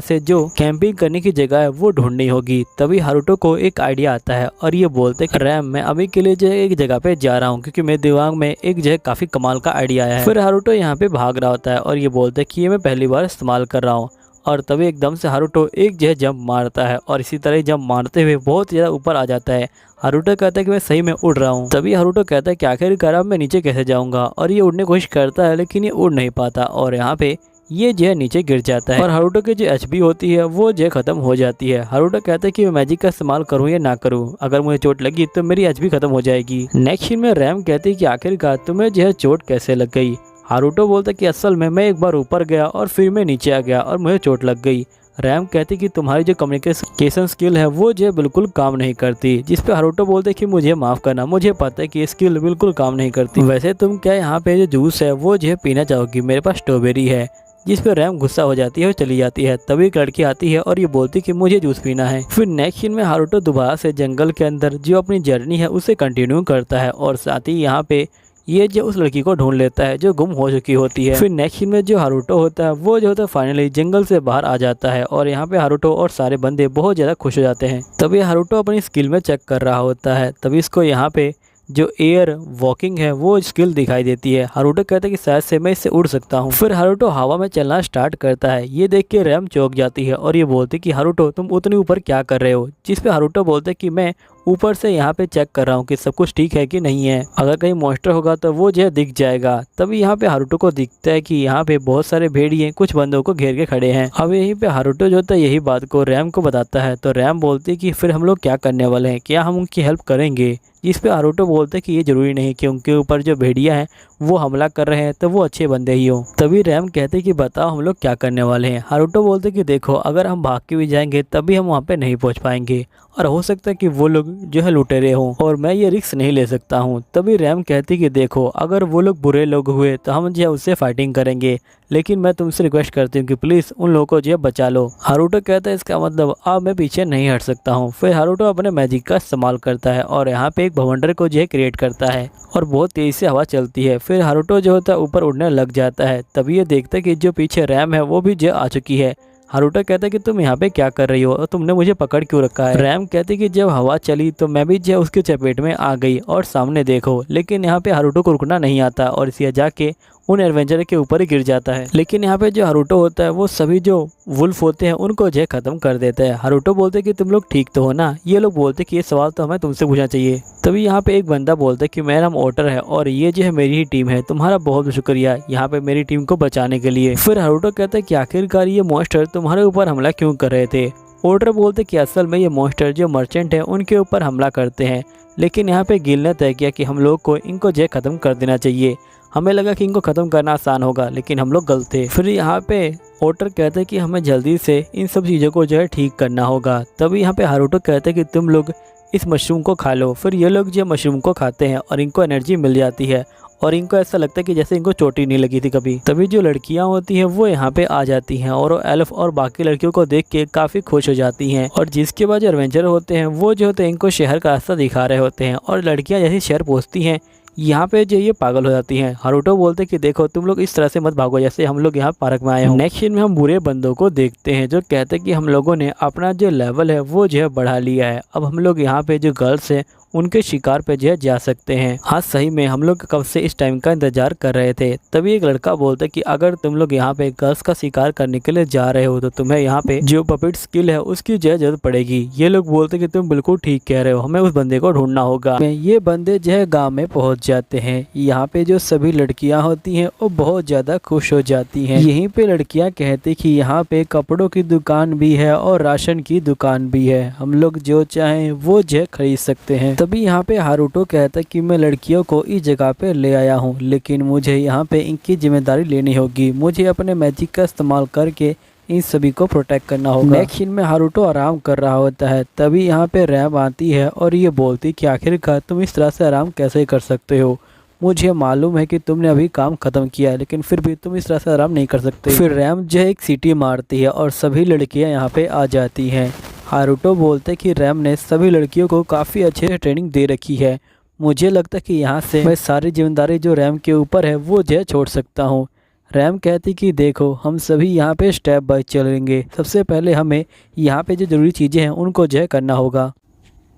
[SPEAKER 2] से जो कैंपिंग करने की जगह है वो ढूंढनी होगी। तभी हारुतो को एक आइडिया आता है और ये बोलते कि रैम मैं अभी के लिए जो एक जगह पे जा रहा हूँ क्योंकि मेरे दिमाग में एक जो काफी कमाल का आइडिया आया है। फिर हारुतो यहाँ पे भाग रहा होता है और ये बोलते कि ये मैं पहली बार इस्तेमाल कर रहा हूँ, और तभी एकदम से हारुतो एक जो जंप मारता है और इसी तरह जंप मारते हुए बहुत ज़्यादा ऊपर आ जाता है। हारुतो कहता है कि मैं सही में उड़ रहा हूँ। तभी हारुतो कहता है कि आखिरकार अब मैं नीचे कैसे जाऊँगा, और ये उड़ने की कोशिश करता है लेकिन ये उड़ नहीं पाता और यहाँ पे ये जो नीचे गिर जाता है और हारुतो की जो एचपी होती है वो जो खत्म हो जाती है। हारुतो कहता है कि मैं मैजिक का इस्तेमाल करूँ या ना करूँ, अगर मुझे चोट लगी तो मेरी एचपी खत्म हो जाएगी। नेक्स्ट सीन में रैम कहती है कि आखिरकार तुम्हें जो चोट कैसे लग गई। हारुतो बोलता है कि असल में मैं एक बार ऊपर गया और फिर मैं नीचे आ गया और मुझे चोट लग गई। रैम कहती कि तुम्हारी जो कम्युनिकेशन स्किल है वो जो बिल्कुल काम नहीं करती, जिस पे हारुतो बोलते कि मुझे माफ करना, मुझे पता है कि ये स्किल बिल्कुल काम नहीं करती। वैसे तुम क्या यहाँ पे जो जूस है वो जो पीना चाहोगी, मेरे पास स्ट्रॉबेरी है। जिस पे रैम गुस्सा हो जाती है और चली जाती है। तभी एक लड़की आती है और ये बोलती कि मुझे जूस पीना है। फिर नेक्स्ट सीन में हारुतो दोबारा से जंगल के अंदर जो अपनी जर्नी है उसे कंटिन्यू करता है और साथ ही यहाँ पे ये जो उस लड़की को ढूंढ लेता है जो गुम हो चुकी होती है। फिर नेक्स्ट सीन में जो हारुतो होता है वो जो होता है फाइनली जंगल से बाहर आ जाता है और यहाँ पे हारुतो और सारे बंदे बहुत ज़्यादा खुश हो जाते हैं। तभी हारुतो अपनी स्किल में चेक कर रहा होता है, तभी इसको यहाँ पे जो एयर वॉकिंग है वो स्किल दिखाई देती है। हारुतो कहता है कि शायद से मैं इससे उड़ सकता हूँ। फिर हारुतो हवा में चलना स्टार्ट करता है। ये देख के रैम चौंक जाती है और ये बोलती कि हारुतो तुम उतने ऊपर क्या कर रहे हो। जिस पे हारुतो बोलते कि मैं ऊपर से यहाँ पे चेक कर रहा हूँ कि सब कुछ ठीक है कि नहीं है, अगर कहीं मॉन्स्टर होगा तो वो जो दिख जाएगा। तभी यहाँ पे हारुतो को दिखता है कि यहाँ पे बहुत सारे भेड़िए कुछ बंदों को घेर के खड़े हैं। अब यहीं पे हारुतो जो होता है यही बात को रैम को बताता है, तो रैम बोलती कि फिर हम लोग क्या करने वाले हैं, क्या हम उनकी हेल्प करेंगे। जिस पे हारुतो बोलते कि ये जरूरी नहीं कि उनके ऊपर जो भेड़िया हैं वो हमला कर रहे हैं तो वो अच्छे बंदे ही हो। तभी रैम कहते कि बताओ हम लोग क्या करने वाले हैं। हारुतो बोलते कि देखो अगर हम भाग के भी जाएंगे तभी हम वहाँ पे नहीं पहुँच पाएंगे और हो सकता है कि वो लोग जो है लुटेरे हों और मैं ये रिस्क नहीं ले सकता हूँ। तभी रैम कहती कि देखो अगर वो लोग बुरे लोग हुए तो हम जो है उससे फाइटिंग करेंगे, लेकिन मैं तुमसे रिक्वेस्ट करती हूँ कि प्लीज़ उन लोगों को जो है बचा लो। हारुतो कहता है इसका मतलब अब मैं पीछे नहीं हट सकता हूँ। फिर हारुतो अपने मैजिक का इस्तेमाल करता है और यहाँ पे एक भवंडर को जो है क्रिएट करता है और बहुत तेज़ी से हवा चलती है। फिर हारुतो जो होता है ऊपर उड़ने लग जाता है। तभी ये देखता है कि जो पीछे रैम है वो भी जो आ चुकी है। हारुतो कहता है कि तुम यहाँ पे क्या कर रही हो और तुमने मुझे पकड़ क्यों रखा है। रैम कहती कि जब हवा चली तो मैं भी जो उसके चपेट में आ गई और सामने देखो, लेकिन यहाँ पे हारुतो को रुकना नहीं आता और इसे जाके उन एडवेंचर के ऊपर ही गिर जाता है। लेकिन यहाँ पे जो हारुतो होता है वो सभी जो वुल्फ होते हैं उनको जो खत्म कर देता है। हारुतो बोलते कि तुम लोग ठीक तो हो ना। ये लोग बोलते कि ये सवाल तो हमें तुमसे पूछना चाहिए। तभी यहाँ पे एक बंदा बोलता है कि मेरा नाम ओटर है और ये जो है मेरी ही टीम है, तुम्हारा बहुत शुक्रिया यहाँ पे मेरी टीम को बचाने के लिए। फिर हारुतो कहता है कि आखिरकार ये मॉन्स्टर तुम्हारे ऊपर हमला क्यों कर रहे थे। ओटर बोलते कि असल में ये मॉन्स्टर जो मर्चेंट है उनके ऊपर हमला करते हैं, लेकिन यहाँ पे गिल ने तय किया कि हम लोग को इनको जो खत्म कर देना चाहिए। हमें लगा कि इनको ख़त्म करना आसान होगा, लेकिन हम लोग गलत थे। फिर यहाँ पे ओटर कहते हैं कि हमें जल्दी से इन सब चीज़ों को जो है ठीक करना होगा। तभी यहाँ पे हारुतो कहते हैं कि तुम लोग इस मशरूम को खा लो। फिर ये लोग जो मशरूम को खाते हैं और इनको एनर्जी मिल जाती है और इनको ऐसा लगता है कि जैसे इनको चोट ही नहीं लगी थी कभी। तभी जो लड़कियां होती हैं वो यहाँ पे आ जाती हैं और वो एल्फ और बाकी लड़कियों को देख के काफ़ी खुश हो जाती हैं। और जिसके बाद जो एडवेंचर होते हैं वो जो होते हैं इनको शहर का रास्ता दिखा रहे होते हैं और लड़कियाँ जैसे शहर पहुँचती हैं यहाँ पे जो ये पागल हो जाती हैं। हारुतो बोलते कि देखो तुम लोग इस तरह से मत भागो जैसे हम लोग यहाँ पार्क में आए हैं। नेक्स्ट सीन में हम बुरे बंदों को देखते हैं जो कहते हैं कि हम लोगों ने अपना जो लेवल है वो जो है बढ़ा लिया है, अब हम लोग यहाँ पे जो गर्ल्स हैं उनके शिकार पे जो है जा सकते हैं। हाँ सही में हम लोग कब से इस टाइम का इंतजार कर रहे थे। तभी एक लड़का बोलता है कि अगर तुम लोग यहाँ पे गर्ल्स का शिकार करने के लिए जा रहे हो तो तुम्हें यहाँ पे जो पपेट स्किल है उसकी जो है जरूरत पड़ेगी। ये लोग बोलते कि तुम बिल्कुल ठीक कह रहे हो, हमें उस बंदे को ढूंढना होगा। ये बंदे जो है गाँव में पहुँच जाते हैं। यहाँ पे जो सभी लड़कियाँ होती हैं वो बहुत ज़्यादा खुश हो जाती हैं। यहीं पे लड़कियाँ कहती कि यहाँ पे कपड़ों की दुकान भी है और राशन की दुकान भी है, हम लोग जो चाहें वो जो खरीद सकते हैं। तभी यहाँ पे हारुतो कहता है कि मैं लड़कियों को इस जगह पे ले आया हूँ, लेकिन मुझे यहाँ पे इनकी जिम्मेदारी लेनी होगी। मुझे अपने मैजिक का इस्तेमाल करके इन सभी को प्रोटेक्ट करना होगा। नेक्स्ट सीन में हारुतो आराम कर रहा होता है। तभी यहाँ पे रैम आती है और ये बोलती कि आखिरकार तुम इस तरह से आराम कैसे कर सकते हो। मुझे मालूम है कि तुमने अभी काम खत्म किया है, लेकिन फिर भी तुम इस तरह से आराम नहीं कर सकते। फिर रैम जो है एक सीटी मारती है और सभी लड़कियां यहाँ पे आ जाती हैं। हारुतो बोलते कि रैम ने सभी लड़कियों को काफ़ी अच्छे से ट्रेनिंग दे रखी है। मुझे लगता है कि यहाँ से मैं सारी जिम्मेदारी जो रैम के ऊपर है वो जो है छोड़ सकता हूँ। रैम कहती कि देखो हम सभी यहाँ पे स्टेप बाय चलेंगे। सबसे पहले हमें यहाँ पे जो ज़रूरी चीज़ें हैं उनको जो है करना होगा।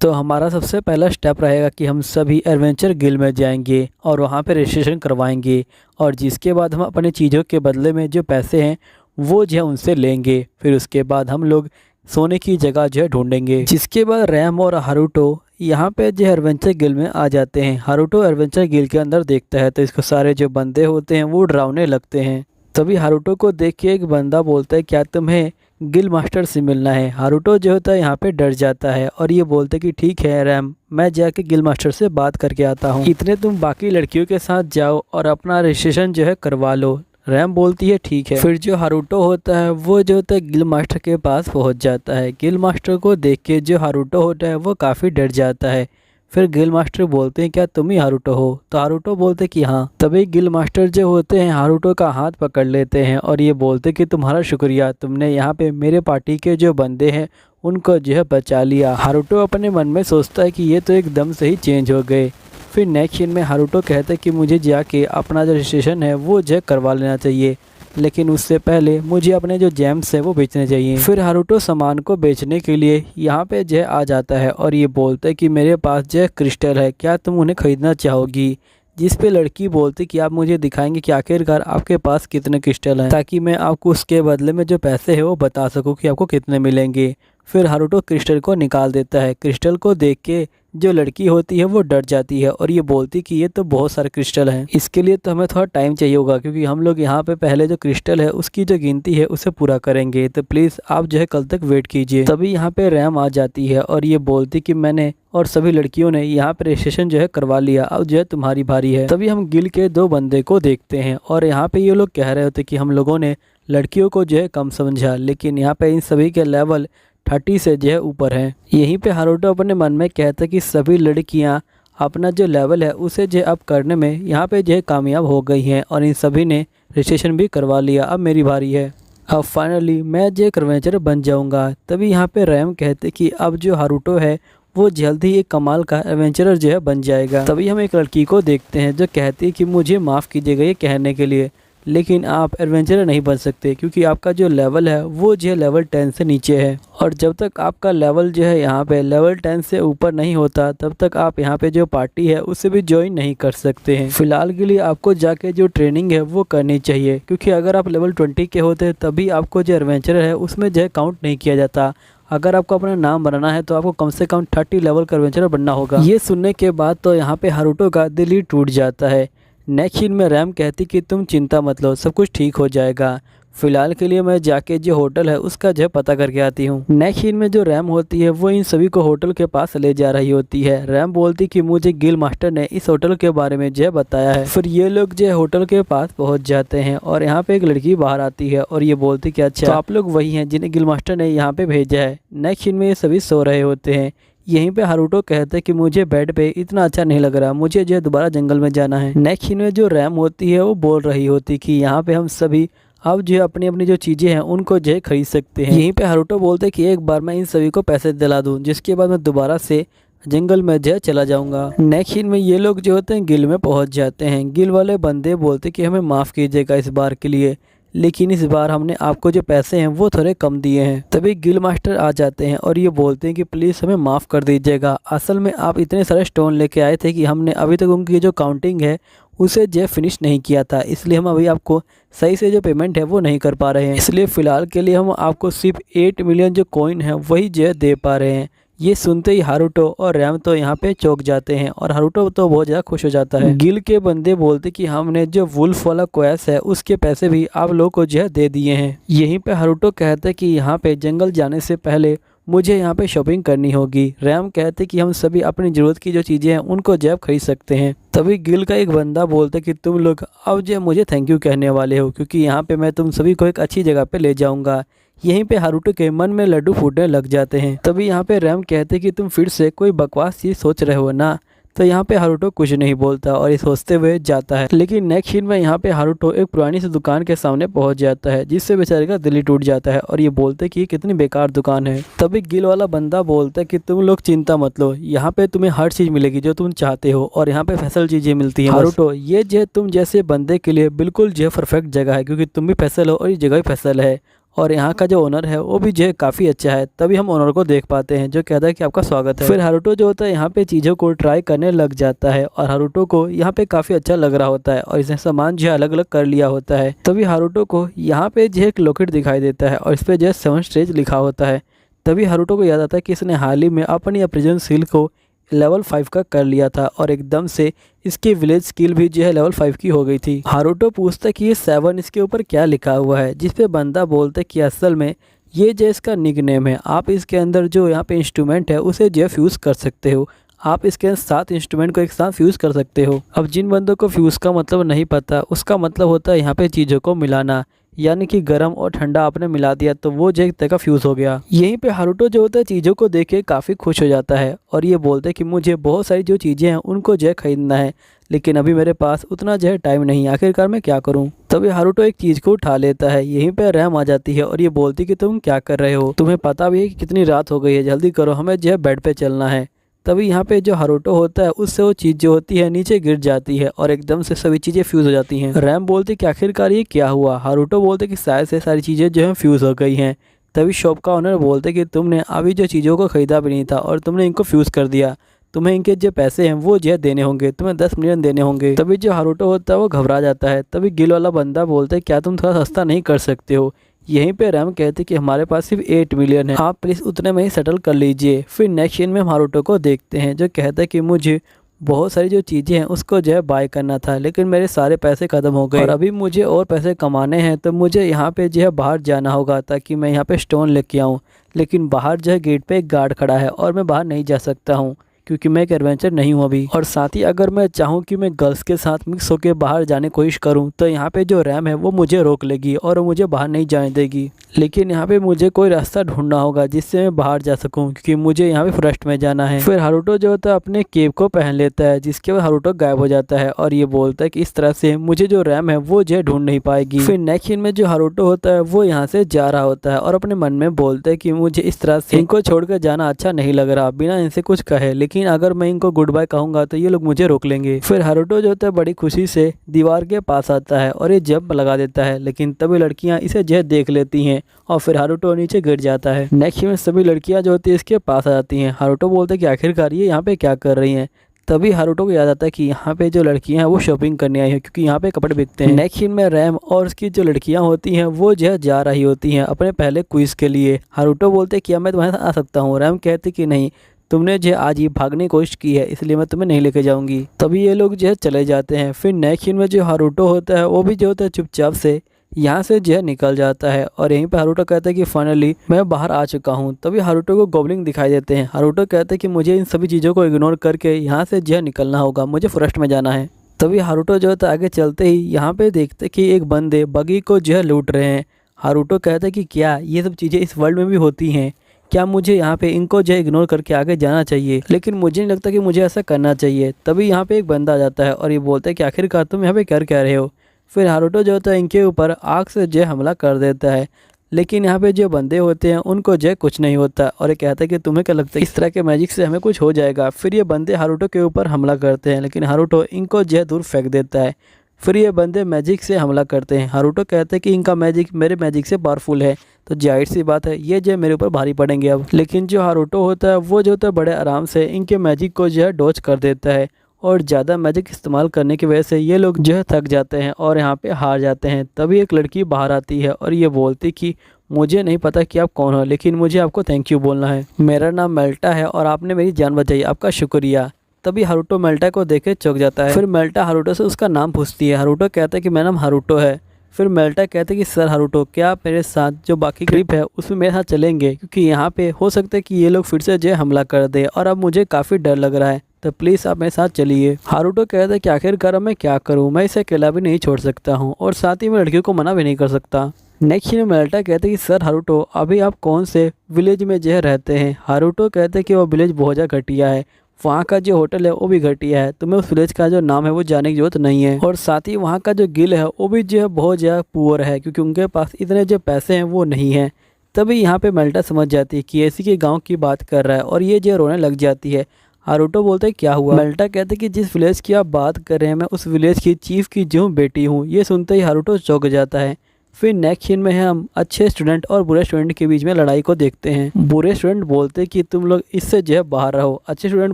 [SPEAKER 2] तो हमारा सबसे पहला स्टेप रहेगा कि हम सभी एडवेंचर गिल्ड में जाएंगे और वहाँ पे रजिस्ट्रेशन करवाएंगे, और जिसके बाद हम अपने चीज़ों के बदले में जो पैसे हैं वो जो है उनसे लेंगे। फिर उसके बाद हम लोग सोने की जगह जो है ढूंढेंगे। जिसके बाद रैम और हारुतो यहाँ पे जो एडवेंचर गिल्ड में आ जाते हैं। हारुतो एडवेंचर गिल्ड के अंदर देखता है तो इसको सारे जो बंदे होते हैं वो डरावने लगते हैं। तभी हारुतो को देख के एक बंदा बोलता है क्या तुम्हें गिल्ड मास्टर से मिलना है। हारुतो जो होता है यहाँ पे डर जाता है और ये बोलते कि ठीक है रैम, मैं जाके गिल्ड मास्टर से बात करके आता हूँ, इतने तुम बाकी लड़कियों के साथ जाओ और अपना रजिस्ट्रेशन जो है करवा लो। रैम बोलती है ठीक है। फिर जो हारुतो होता है वो जो होता है गिल्ड मास्टर के पास पहुंच जाता है। गिल्ड मास्टर को देख के जो हारुतो होता है वो काफ़ी डर जाता है। फिर गिल्ड मास्टर बोलते हैं क्या तुम ही हारुतो हो। तो हारुतो बोलते कि हाँ। तभी गिल्ड मास्टर जो होते हैं हारुतो का हाथ पकड़ लेते हैं और ये बोलते कि तुम्हारा शुक्रिया, तुमने यहाँ पे मेरे पार्टी के जो बंदे हैं उनको जो है बचा लिया। हारुतो अपने मन में सोचता है कि ये तो एकदम से ही चेंज हो गए। फिर नेक्स्ट सीन में हारुतो कहता है कि मुझे जाके अपना जो रजिस्ट्रेशन है वो जो करवा लेना चाहिए, लेकिन उससे पहले मुझे अपने जो जेम्स है वो बेचने चाहिए। फिर हारुतो सामान को बेचने के लिए यहाँ पे जय आ जाता है और ये बोलता है कि मेरे पास जय क्रिस्टल है, क्या तुम उन्हें खरीदना चाहोगी। जिस पे लड़की बोलती कि आप मुझे दिखाएंगे कि आखिरकार आपके पास कितने क्रिस्टल हैं, ताकि मैं आपको उसके बदले में जो पैसे है वो बता सकूं कि आपको कितने मिलेंगे। फिर हारुतो क्रिस्टल को निकाल देता है। क्रिस्टल को देख के जो लड़की होती है वो डर जाती है और ये बोलती कि ये तो बहुत सारे क्रिस्टल हैं, इसके लिए तो हमें थोड़ा टाइम चाहिए होगा, क्योंकि हम लोग यहाँ पे पहले जो क्रिस्टल है उसकी जो गिनती है उसे पूरा करेंगे, तो प्लीज़ आप जो है कल तक वेट कीजिए। तभी यहाँ पे रैम आ जाती है और ये बोलती कि मैंने और सभी लड़कियों ने यहाँ पे रजिस्ट्रेशन जो है करवा लिया, अब जो है तुम्हारी बारी है। तभी हम गिल्ड के दो बंदे को देखते हैं और यहाँ पे ये लोग कह रहे होते कि हम लोगों ने लड़कियों को जो है कम समझा, लेकिन यहाँ पे इन सभी के लेवल 30 से जो है ऊपर है। यहीं पे हारुतो अपने मन में कहता है कि सभी लड़कियां अपना जो लेवल है उसे जो अप करने में यहाँ पे जो है कामयाब हो गई हैं और इन सभी ने रजिस्ट्रेशन भी करवा लिया। अब मेरी बारी है, अब फाइनली मैं जो एडवेंचर बन जाऊंगा। तभी यहाँ पे रैम कहते कि अब जो हारुतो है वो जल्द ही एक कमाल का एडवेंचरर जो है बन जाएगा। तभी हम एक लड़की को देखते हैं जो कहती है कि मुझे माफ़ कीजिएगा ये कहने के लिए, लेकिन आप एडवेंचरर नहीं बन सकते क्योंकि आपका जो लेवल है वो जो है लेवल 10 से नीचे है, और जब तक आपका लेवल जो है यहाँ पे लेवल 10 से ऊपर नहीं होता तब तक आप यहाँ पे जो पार्टी है उसे भी ज्वाइन नहीं कर सकते हैं। फिलहाल के लिए आपको जाके जो ट्रेनिंग है वो करनी चाहिए, क्योंकि अगर आप लेवल 20 के होते तभी आपको जो एडवेंचरर है उसमें जो है काउंट नहीं किया जाता। अगर आपको अपना नाम बनाना है तो आपको कम से कम 30 लेवल का एडवेंचरर बनना होगा। ये सुनने के बाद तो यहाँ पे हारुतो का दिल ही टूट जाता है। नेक्स्ट सीन में रैम कहती कि तुम चिंता मत लो, सब कुछ ठीक हो जाएगा। फिलहाल के लिए मैं जाके जो होटल है उसका जो पता करके आती हूँ। नेक्स्ट सीन में जो रैम होती है वो इन सभी को होटल के पास ले जा रही होती है। रैम बोलती कि मुझे गिल्ड मास्टर ने इस होटल के बारे में जो बताया है। फिर ये लोग जो होटल के पास पहुँच जाते हैं और यहाँ पे एक लड़की बाहर आती है और ये बोलती कि अच्छा तो आप लोग वही हैं जिन्हें गिल्ड मास्टर ने यहाँ पे भेजा है। नेक्स्ट सीन में ये सभी सो रहे होते हैं। यहीं पे हारुतो कहते हैं कि मुझे बेड पे इतना अच्छा नहीं लग रहा, मुझे जो है दोबारा जंगल में जाना है। नेक्स्ट सीन में जो रैम होती है वो बोल रही होती कि यहाँ पे हम सभी अब जो है अपनी अपनी जो चीज़ें हैं उनको जो है खरीद सकते हैं। यहीं पे हारुतो बोलते हैं कि एक बार मैं इन सभी को पैसे दिला दूं, जिसके बाद मैं दोबारा से जंगल में जो है चला जाऊंगा। नेक्स्ट सीन में ये लोग जो होते हैं गिल में पहुंच जाते हैं। गिल वाले बंदे बोलते कि हमें माफ़ कीजिएगा इस बार के लिए, लेकिन इस बार हमने आपको जो पैसे हैं वो थोड़े कम दिए हैं। तभी गिल मास्टर आ जाते हैं और ये बोलते हैं कि प्लीज़ हमें माफ़ कर दीजिएगा, असल में आप इतने सारे स्टोन लेके आए थे कि हमने अभी तक उनकी जो काउंटिंग है उसे जो फिनिश नहीं किया था, इसलिए हम अभी आपको सही से जो पेमेंट है वो नहीं कर पा रहे हैं। इसलिए फ़िलहाल के लिए हम आपको सिर्फ 8 मिलियन जो कॉइन है वही जो दे पा रहे हैं। ये सुनते ही हारुतो और रैम तो यहाँ पे चौंक जाते हैं और हारुतो तो बहुत ज़्यादा खुश हो जाता है। गिल के बंदे बोलते कि हमने जो वुल्फ वाला क्वेस्ट है उसके पैसे भी आप लोगों को जो है दे दिए हैं। यहीं पे हारुतो कहते हैं कि यहाँ पे जंगल जाने से पहले मुझे यहाँ पे शॉपिंग करनी होगी। रैम कहते कि हम सभी अपनी ज़रूरत की जो चीज़ें हैं उनको जब खरीद सकते हैं। तभी गिल का एक बंदा बोलता कि तुम लोग अब जो मुझे थैंक यू कहने वाले हो, क्योंकि यहाँ पे मैं तुम सभी को एक अच्छी जगह पे ले जाऊँगा। यहीं पे हारुतो के मन में लड्डू फूटने लग जाते हैं। तभी यहाँ पे रैम कहते कि तुम फिर से कोई बकवास चीज़ सोच रहे हो ना। तो यहाँ पे हारुतो कुछ नहीं बोलता और ये सोचते हुए जाता है। लेकिन नेक्स्ट सीन में यहाँ पे हारुतो एक पुरानी सी दुकान के सामने पहुंच जाता है, जिससे बेचारे का दिल ही टूट जाता है और ये बोलते कि ये कितनी बेकार दुकान है। तभी गिल वाला बंदा बोलता है कि तुम लोग चिंता मत लो, यहाँ पे तुम्हें हर चीज़ मिलेगी जो तुम चाहते हो और यहाँ पे फैसल चीज़ें मिलती हैं। हारुतो, ये जो तुम जैसे बंदे के लिए बिल्कुल जो परफेक्ट जगह है, क्योंकि तुम भी फैसल हो और ये जगह भी फैसल है और यहाँ का जो ओनर है वो भी जो है काफ़ी अच्छा है। तभी हम ओनर को देख पाते हैं जो कहता है कि आपका स्वागत है। फिर हारुतो जो होता है यहाँ पे चीज़ों को ट्राई करने लग जाता है और हारुतो को यहाँ पे काफ़ी अच्छा लग रहा होता है और इसने सामान जो है अलग अलग कर लिया होता है। तभी हारुतो को यहाँ पे जो एक लॉकेट दिखाई देता है और इस पर जो है 7 स्टेज लिखा होता है। तभी हारुतो को याद आता है कि इसने हाल ही में अपनी अप्रेजन स्किल को लेवल 5 का कर लिया था और एकदम से इसकी विलेज स्किल भी जो है लेवल 5 की हो गई थी। हारुतो पूछता कि ये 7 इसके ऊपर क्या लिखा हुआ है, जिस पे बंदा बोलता कि असल में ये जो इसका निकनेम है। आप इसके अंदर जो यहाँ पे इंस्ट्रूमेंट है उसे जो फ्यूज़ कर सकते हो। आप इसके अंदर 7 इंस्ट्रूमेंट को एक साथ फ्यूज़ कर सकते हो। अब जिन बंदों को फ्यूज़ का मतलब नहीं पता, उसका मतलब होता है यहाँ पे चीज़ों को मिलाना, यानी कि गर्म और ठंडा आपने मिला दिया तो वो जो एक तरह का फ्यूज़ हो गया। यहीं पे हारुतो जो होता है चीज़ों को देख के काफ़ी खुश हो जाता है और ये बोलते हैं कि मुझे बहुत सारी जो चीज़ें हैं उनको जो है खरीदना है, लेकिन अभी मेरे पास उतना जो है टाइम नहीं, आखिरकार मैं क्या करूं। तभी हारुतो एक चीज़ को उठा लेता है। यहीं पे रैम आ जाती है और ये बोलती कि तुम क्या कर रहे हो, तुम्हें पता भी है कि कितनी रात हो गई है, जल्दी करो, हमें जो है बेड पे चलना है। तभी यहाँ पे जो हारुतो होता है उससे वो चीज़ जो होती है नीचे गिर जाती है और एकदम से सभी चीज़ें फ्यूज़ हो जाती हैं। रैम बोलती कि आखिरकार ये क्या हुआ। हारुतो बोलते कि शायद से सारी चीज़ें जो है फ्यूज़ हो गई हैं। तभी शॉप का ओनर बोलते कि तुमने अभी जो चीज़ों को ख़रीदा भी नहीं था और तुमने इनको फ्यूज़ कर दिया, तुम्हें इनके जो पैसे हैं वो जो है देने होंगे, तुम्हें 10 मिलियन देने होंगे। तभी जो हारुतो होता है वो घबरा जाता है। तभी गिल वाला बंदा बोलता है क्या तुम थोड़ा सस्ता नहीं कर सकते हो। यहीं पे रैम कहते कि हमारे पास सिर्फ 8 मिलियन है, आप प्लीज़ उतने में ही सेटल कर लीजिए। फिर नेक्स्ट सीन में हम हारुतो को देखते हैं जो कहता है कि मुझे बहुत सारी जो चीज़ें हैं उसको जो है बाय करना था, लेकिन मेरे सारे पैसे ख़त्म हो गए और अभी मुझे और पैसे कमाने हैं, तो मुझे यहाँ पे जो है बाहर जाना होगा ताकि मैं यहाँ पे स्टोन लेके आऊँ। लेकिन बाहर जो है गेट पे एक गार्ड खड़ा है और मैं बाहर नहीं जा सकता हूँ क्योंकि मैं एक एडवेंचर नहीं हूँ अभी। और साथ ही अगर मैं चाहूँ कि मैं गर्ल्स के साथ मिक्स होकर बाहर जाने की कोशिश करूँ तो यहाँ पे जो रैम है वो मुझे रोक लेगी और वो मुझे बाहर नहीं जाने देगी। लेकिन यहाँ पे मुझे कोई रास्ता ढूंढना होगा जिससे मैं बाहर जा सकूँ, क्योंकि मुझे यहाँ पे फॉरेस्ट में जाना है। फिर हारुतो जो होता है अपने केप को पहन लेता है, जिसके बाद हारुतो गायब हो जाता है और ये बोलता है कि इस तरह से मुझे जो रैम है वो जो ढूंढ नहीं पाएगी। फिर नेक्स्ट सीन में जो हारुतो होता है वो यहाँ से जा रहा होता है और अपने मन में बोलता है कि मुझे इस तरह से इनको छोड़कर जाना अच्छा नहीं लग रहा बिना इनसे कुछ कहे, लेकिन अगर मैं इनको गुड बाय कहूँगा तो ये लोग मुझे रोक लेंगे। फिर हारुतो जो होता है बड़ी खुशी से दीवार के पास आता है और ये जंप लगा देता है, लेकिन तभी लड़कियाँ इसे जो देख लेती हैं और फिर हारुतो नीचे गिर जाता है। नेक्स्ट में सभी लड़कियां जो होती है इसके पास आ जाती हैं। हारुतो बोलते हैं कि आखिरकार ये यहाँ पे क्या कर रही हैं। तभी हारुतो को याद आता है कि यहाँ पे जो लड़कियां हैं वो शॉपिंग करने आई हैं, क्योंकि यहाँ पे कपड़े बिकते हैं। नेक्स्ट सीन में रैम और उसकी जो लड़कियां होती हैं वो जो जा रही होती हैं अपने पहले क्विज के लिए। हारुतो बोलते हैं कि मैं तुम्हारे साथ आ सकता हूँ। रैम कहते कि नहीं, तुमने जो आज ये भागने की कोशिश की है इसलिए मैं तुम्हें नहीं लेके जाऊंगी। तभी ये लोग जो है चले जाते हैं। फिर नेक्स्ट सीन में जो हारुतो होता है वो भी जो होता है चुपचाप से यहाँ से जो है निकल जाता है और यहीं पे हारुतो कहता है कि फाइनली मैं बाहर आ चुका हूँ। तभी हारुतो को गोब्लिन दिखाई देते हैं। हारुतो कहता है कि मुझे इन सभी चीज़ों को इग्नोर करके यहाँ से जो है निकलना होगा, मुझे फॉरेस्ट में जाना है। तभी हारुतो जो है आगे चलते ही यहाँ पे देखते कि एक बंदे बगी को जो है लूट रहे हैं। हारुतो कहता है कि क्या ये सब चीज़ें इस वर्ल्ड में भी होती हैं, क्या मुझे यहाँ पे इनको जो है इग्नोर करके आगे जाना चाहिए, लेकिन मुझे नहीं लगता कि मुझे ऐसा करना चाहिए। तभी यहाँ पे एक बंदा आ जाता है और ये बोलता है कि आखिरकार तुम यहाँ पे कर क्या रहे हो। फिर हारुतो जो होता है इनके ऊपर आग से जो हमला कर देता है, लेकिन यहाँ पे जो बंदे होते हैं उनको जो कुछ नहीं होता और ये कहता है कि तुम्हें क्या लगता है इस तरह के मैजिक से हमें कुछ हो जाएगा। फिर ये बंदे हारुतो के ऊपर हमला करते हैं, लेकिन हारुतो इनको जो दूर फेंक देता है। फिर ये बंदे मैजिक से हमला करते हैं। हारुतो कहते हैं कि इनका मैजिक मेरे मैजिक से पावरफुल है, तो जाहिर सी बात है ये जो मेरे ऊपर भारी पड़ेंगे अब। लेकिन जो हारुतो होता है वो जो होता है बड़े आराम से इनके मैजिक को जो है डॉज कर देता है और ज़्यादा मैजिक इस्तेमाल करने की वजह से ये लोग जो है थक जाते हैं और यहाँ पे हार जाते हैं। तभी एक लड़की बाहर आती है और ये बोलती कि मुझे नहीं पता कि आप कौन हो, लेकिन मुझे आपको थैंक यू बोलना है। मेरा नाम मेल्टा है और आपने मेरी जान बचाई, आपका शुक्रिया। तभी हारुतो मेल्टा को देख के चौंक जाता है। फिर मेल्टा हारुतो से उसका नाम पूछती है। हारुतो कहता है कि मेरा नाम हारुतो है। फिर मेल्टा कहते कि सर हारुतो, क्या आप मेरे साथ जो बाकी ट्रिप है उसमें मेरे साथ चलेंगे, क्योंकि यहाँ पे हो सकता है कि ये लोग फिर से जो है हमला कर दे और अब मुझे काफ़ी डर लग रहा है, तो प्लीज़ आप मेरे साथ चलिए। हारुतो कहता है कि आखिरकार मैं क्या करूँ, मैं इसे अकेला भी नहीं छोड़ सकता हूँ और साथ ही मैं लड़कियों को मना भी नहीं कर सकता। नेक्स्ट में मेल्टा कहते हैं कि सर हारुतो, अभी आप कौन से विलेज में जो है रहते हैं। हारुतो कहते हैं कि वो विलेज बहुत ज़्यादा घटिया है, वहाँ का जो होटल है वो भी घटिया है, तुम्हें उस विलेज का जो नाम है वो जाने की जरूरत नहीं है। और साथ ही वहाँ का जो गिल है वो भी जो है बहुत ज़्यादा पुअर है, क्योंकि उनके पास इतने जो पैसे हैं वो नहीं है। तभी यहाँ पे मेल्टा समझ जाती है कि ऐसी के गाँव की बात कर रहा है और ये जो रोने लग जाती है। हारुतो बोलते हैं क्या हुआ। मेल्टा कहते हैं कि जिस विलेज की आप बात कर रहे हैं मैं उस विलेज की चीफ की जो बेटी हूँ। ये सुनते ही हारुतो चौंक जाता है। फिर नेक्स्ट सीन में हम अच्छे स्टूडेंट और बुरे स्टूडेंट के बीच में लड़ाई को देखते हैं। बुरे स्टूडेंट बोलते कि तुम लोग इससे जो है बाहर रहो, अच्छे स्टूडेंट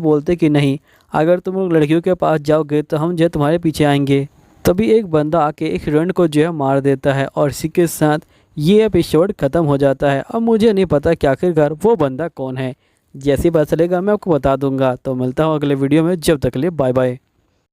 [SPEAKER 2] बोलते कि नहीं, अगर तुम लोग लड़कियों के पास जाओगे तो हम जो है तुम्हारे पीछे आएंगे। तभी एक बंदा आके एक स्टूडेंट को जो है मार देता है और इसी के साथ ये एपिसोड ख़त्म हो जाता है। अब मुझे नहीं पता कि आखिरकार वो बंदा कौन है, जैसे ही पता चलेगा मैं आपको बता दूंगा। तो मिलता हूँ अगले वीडियो में, जब तक के लिए बाय बाय।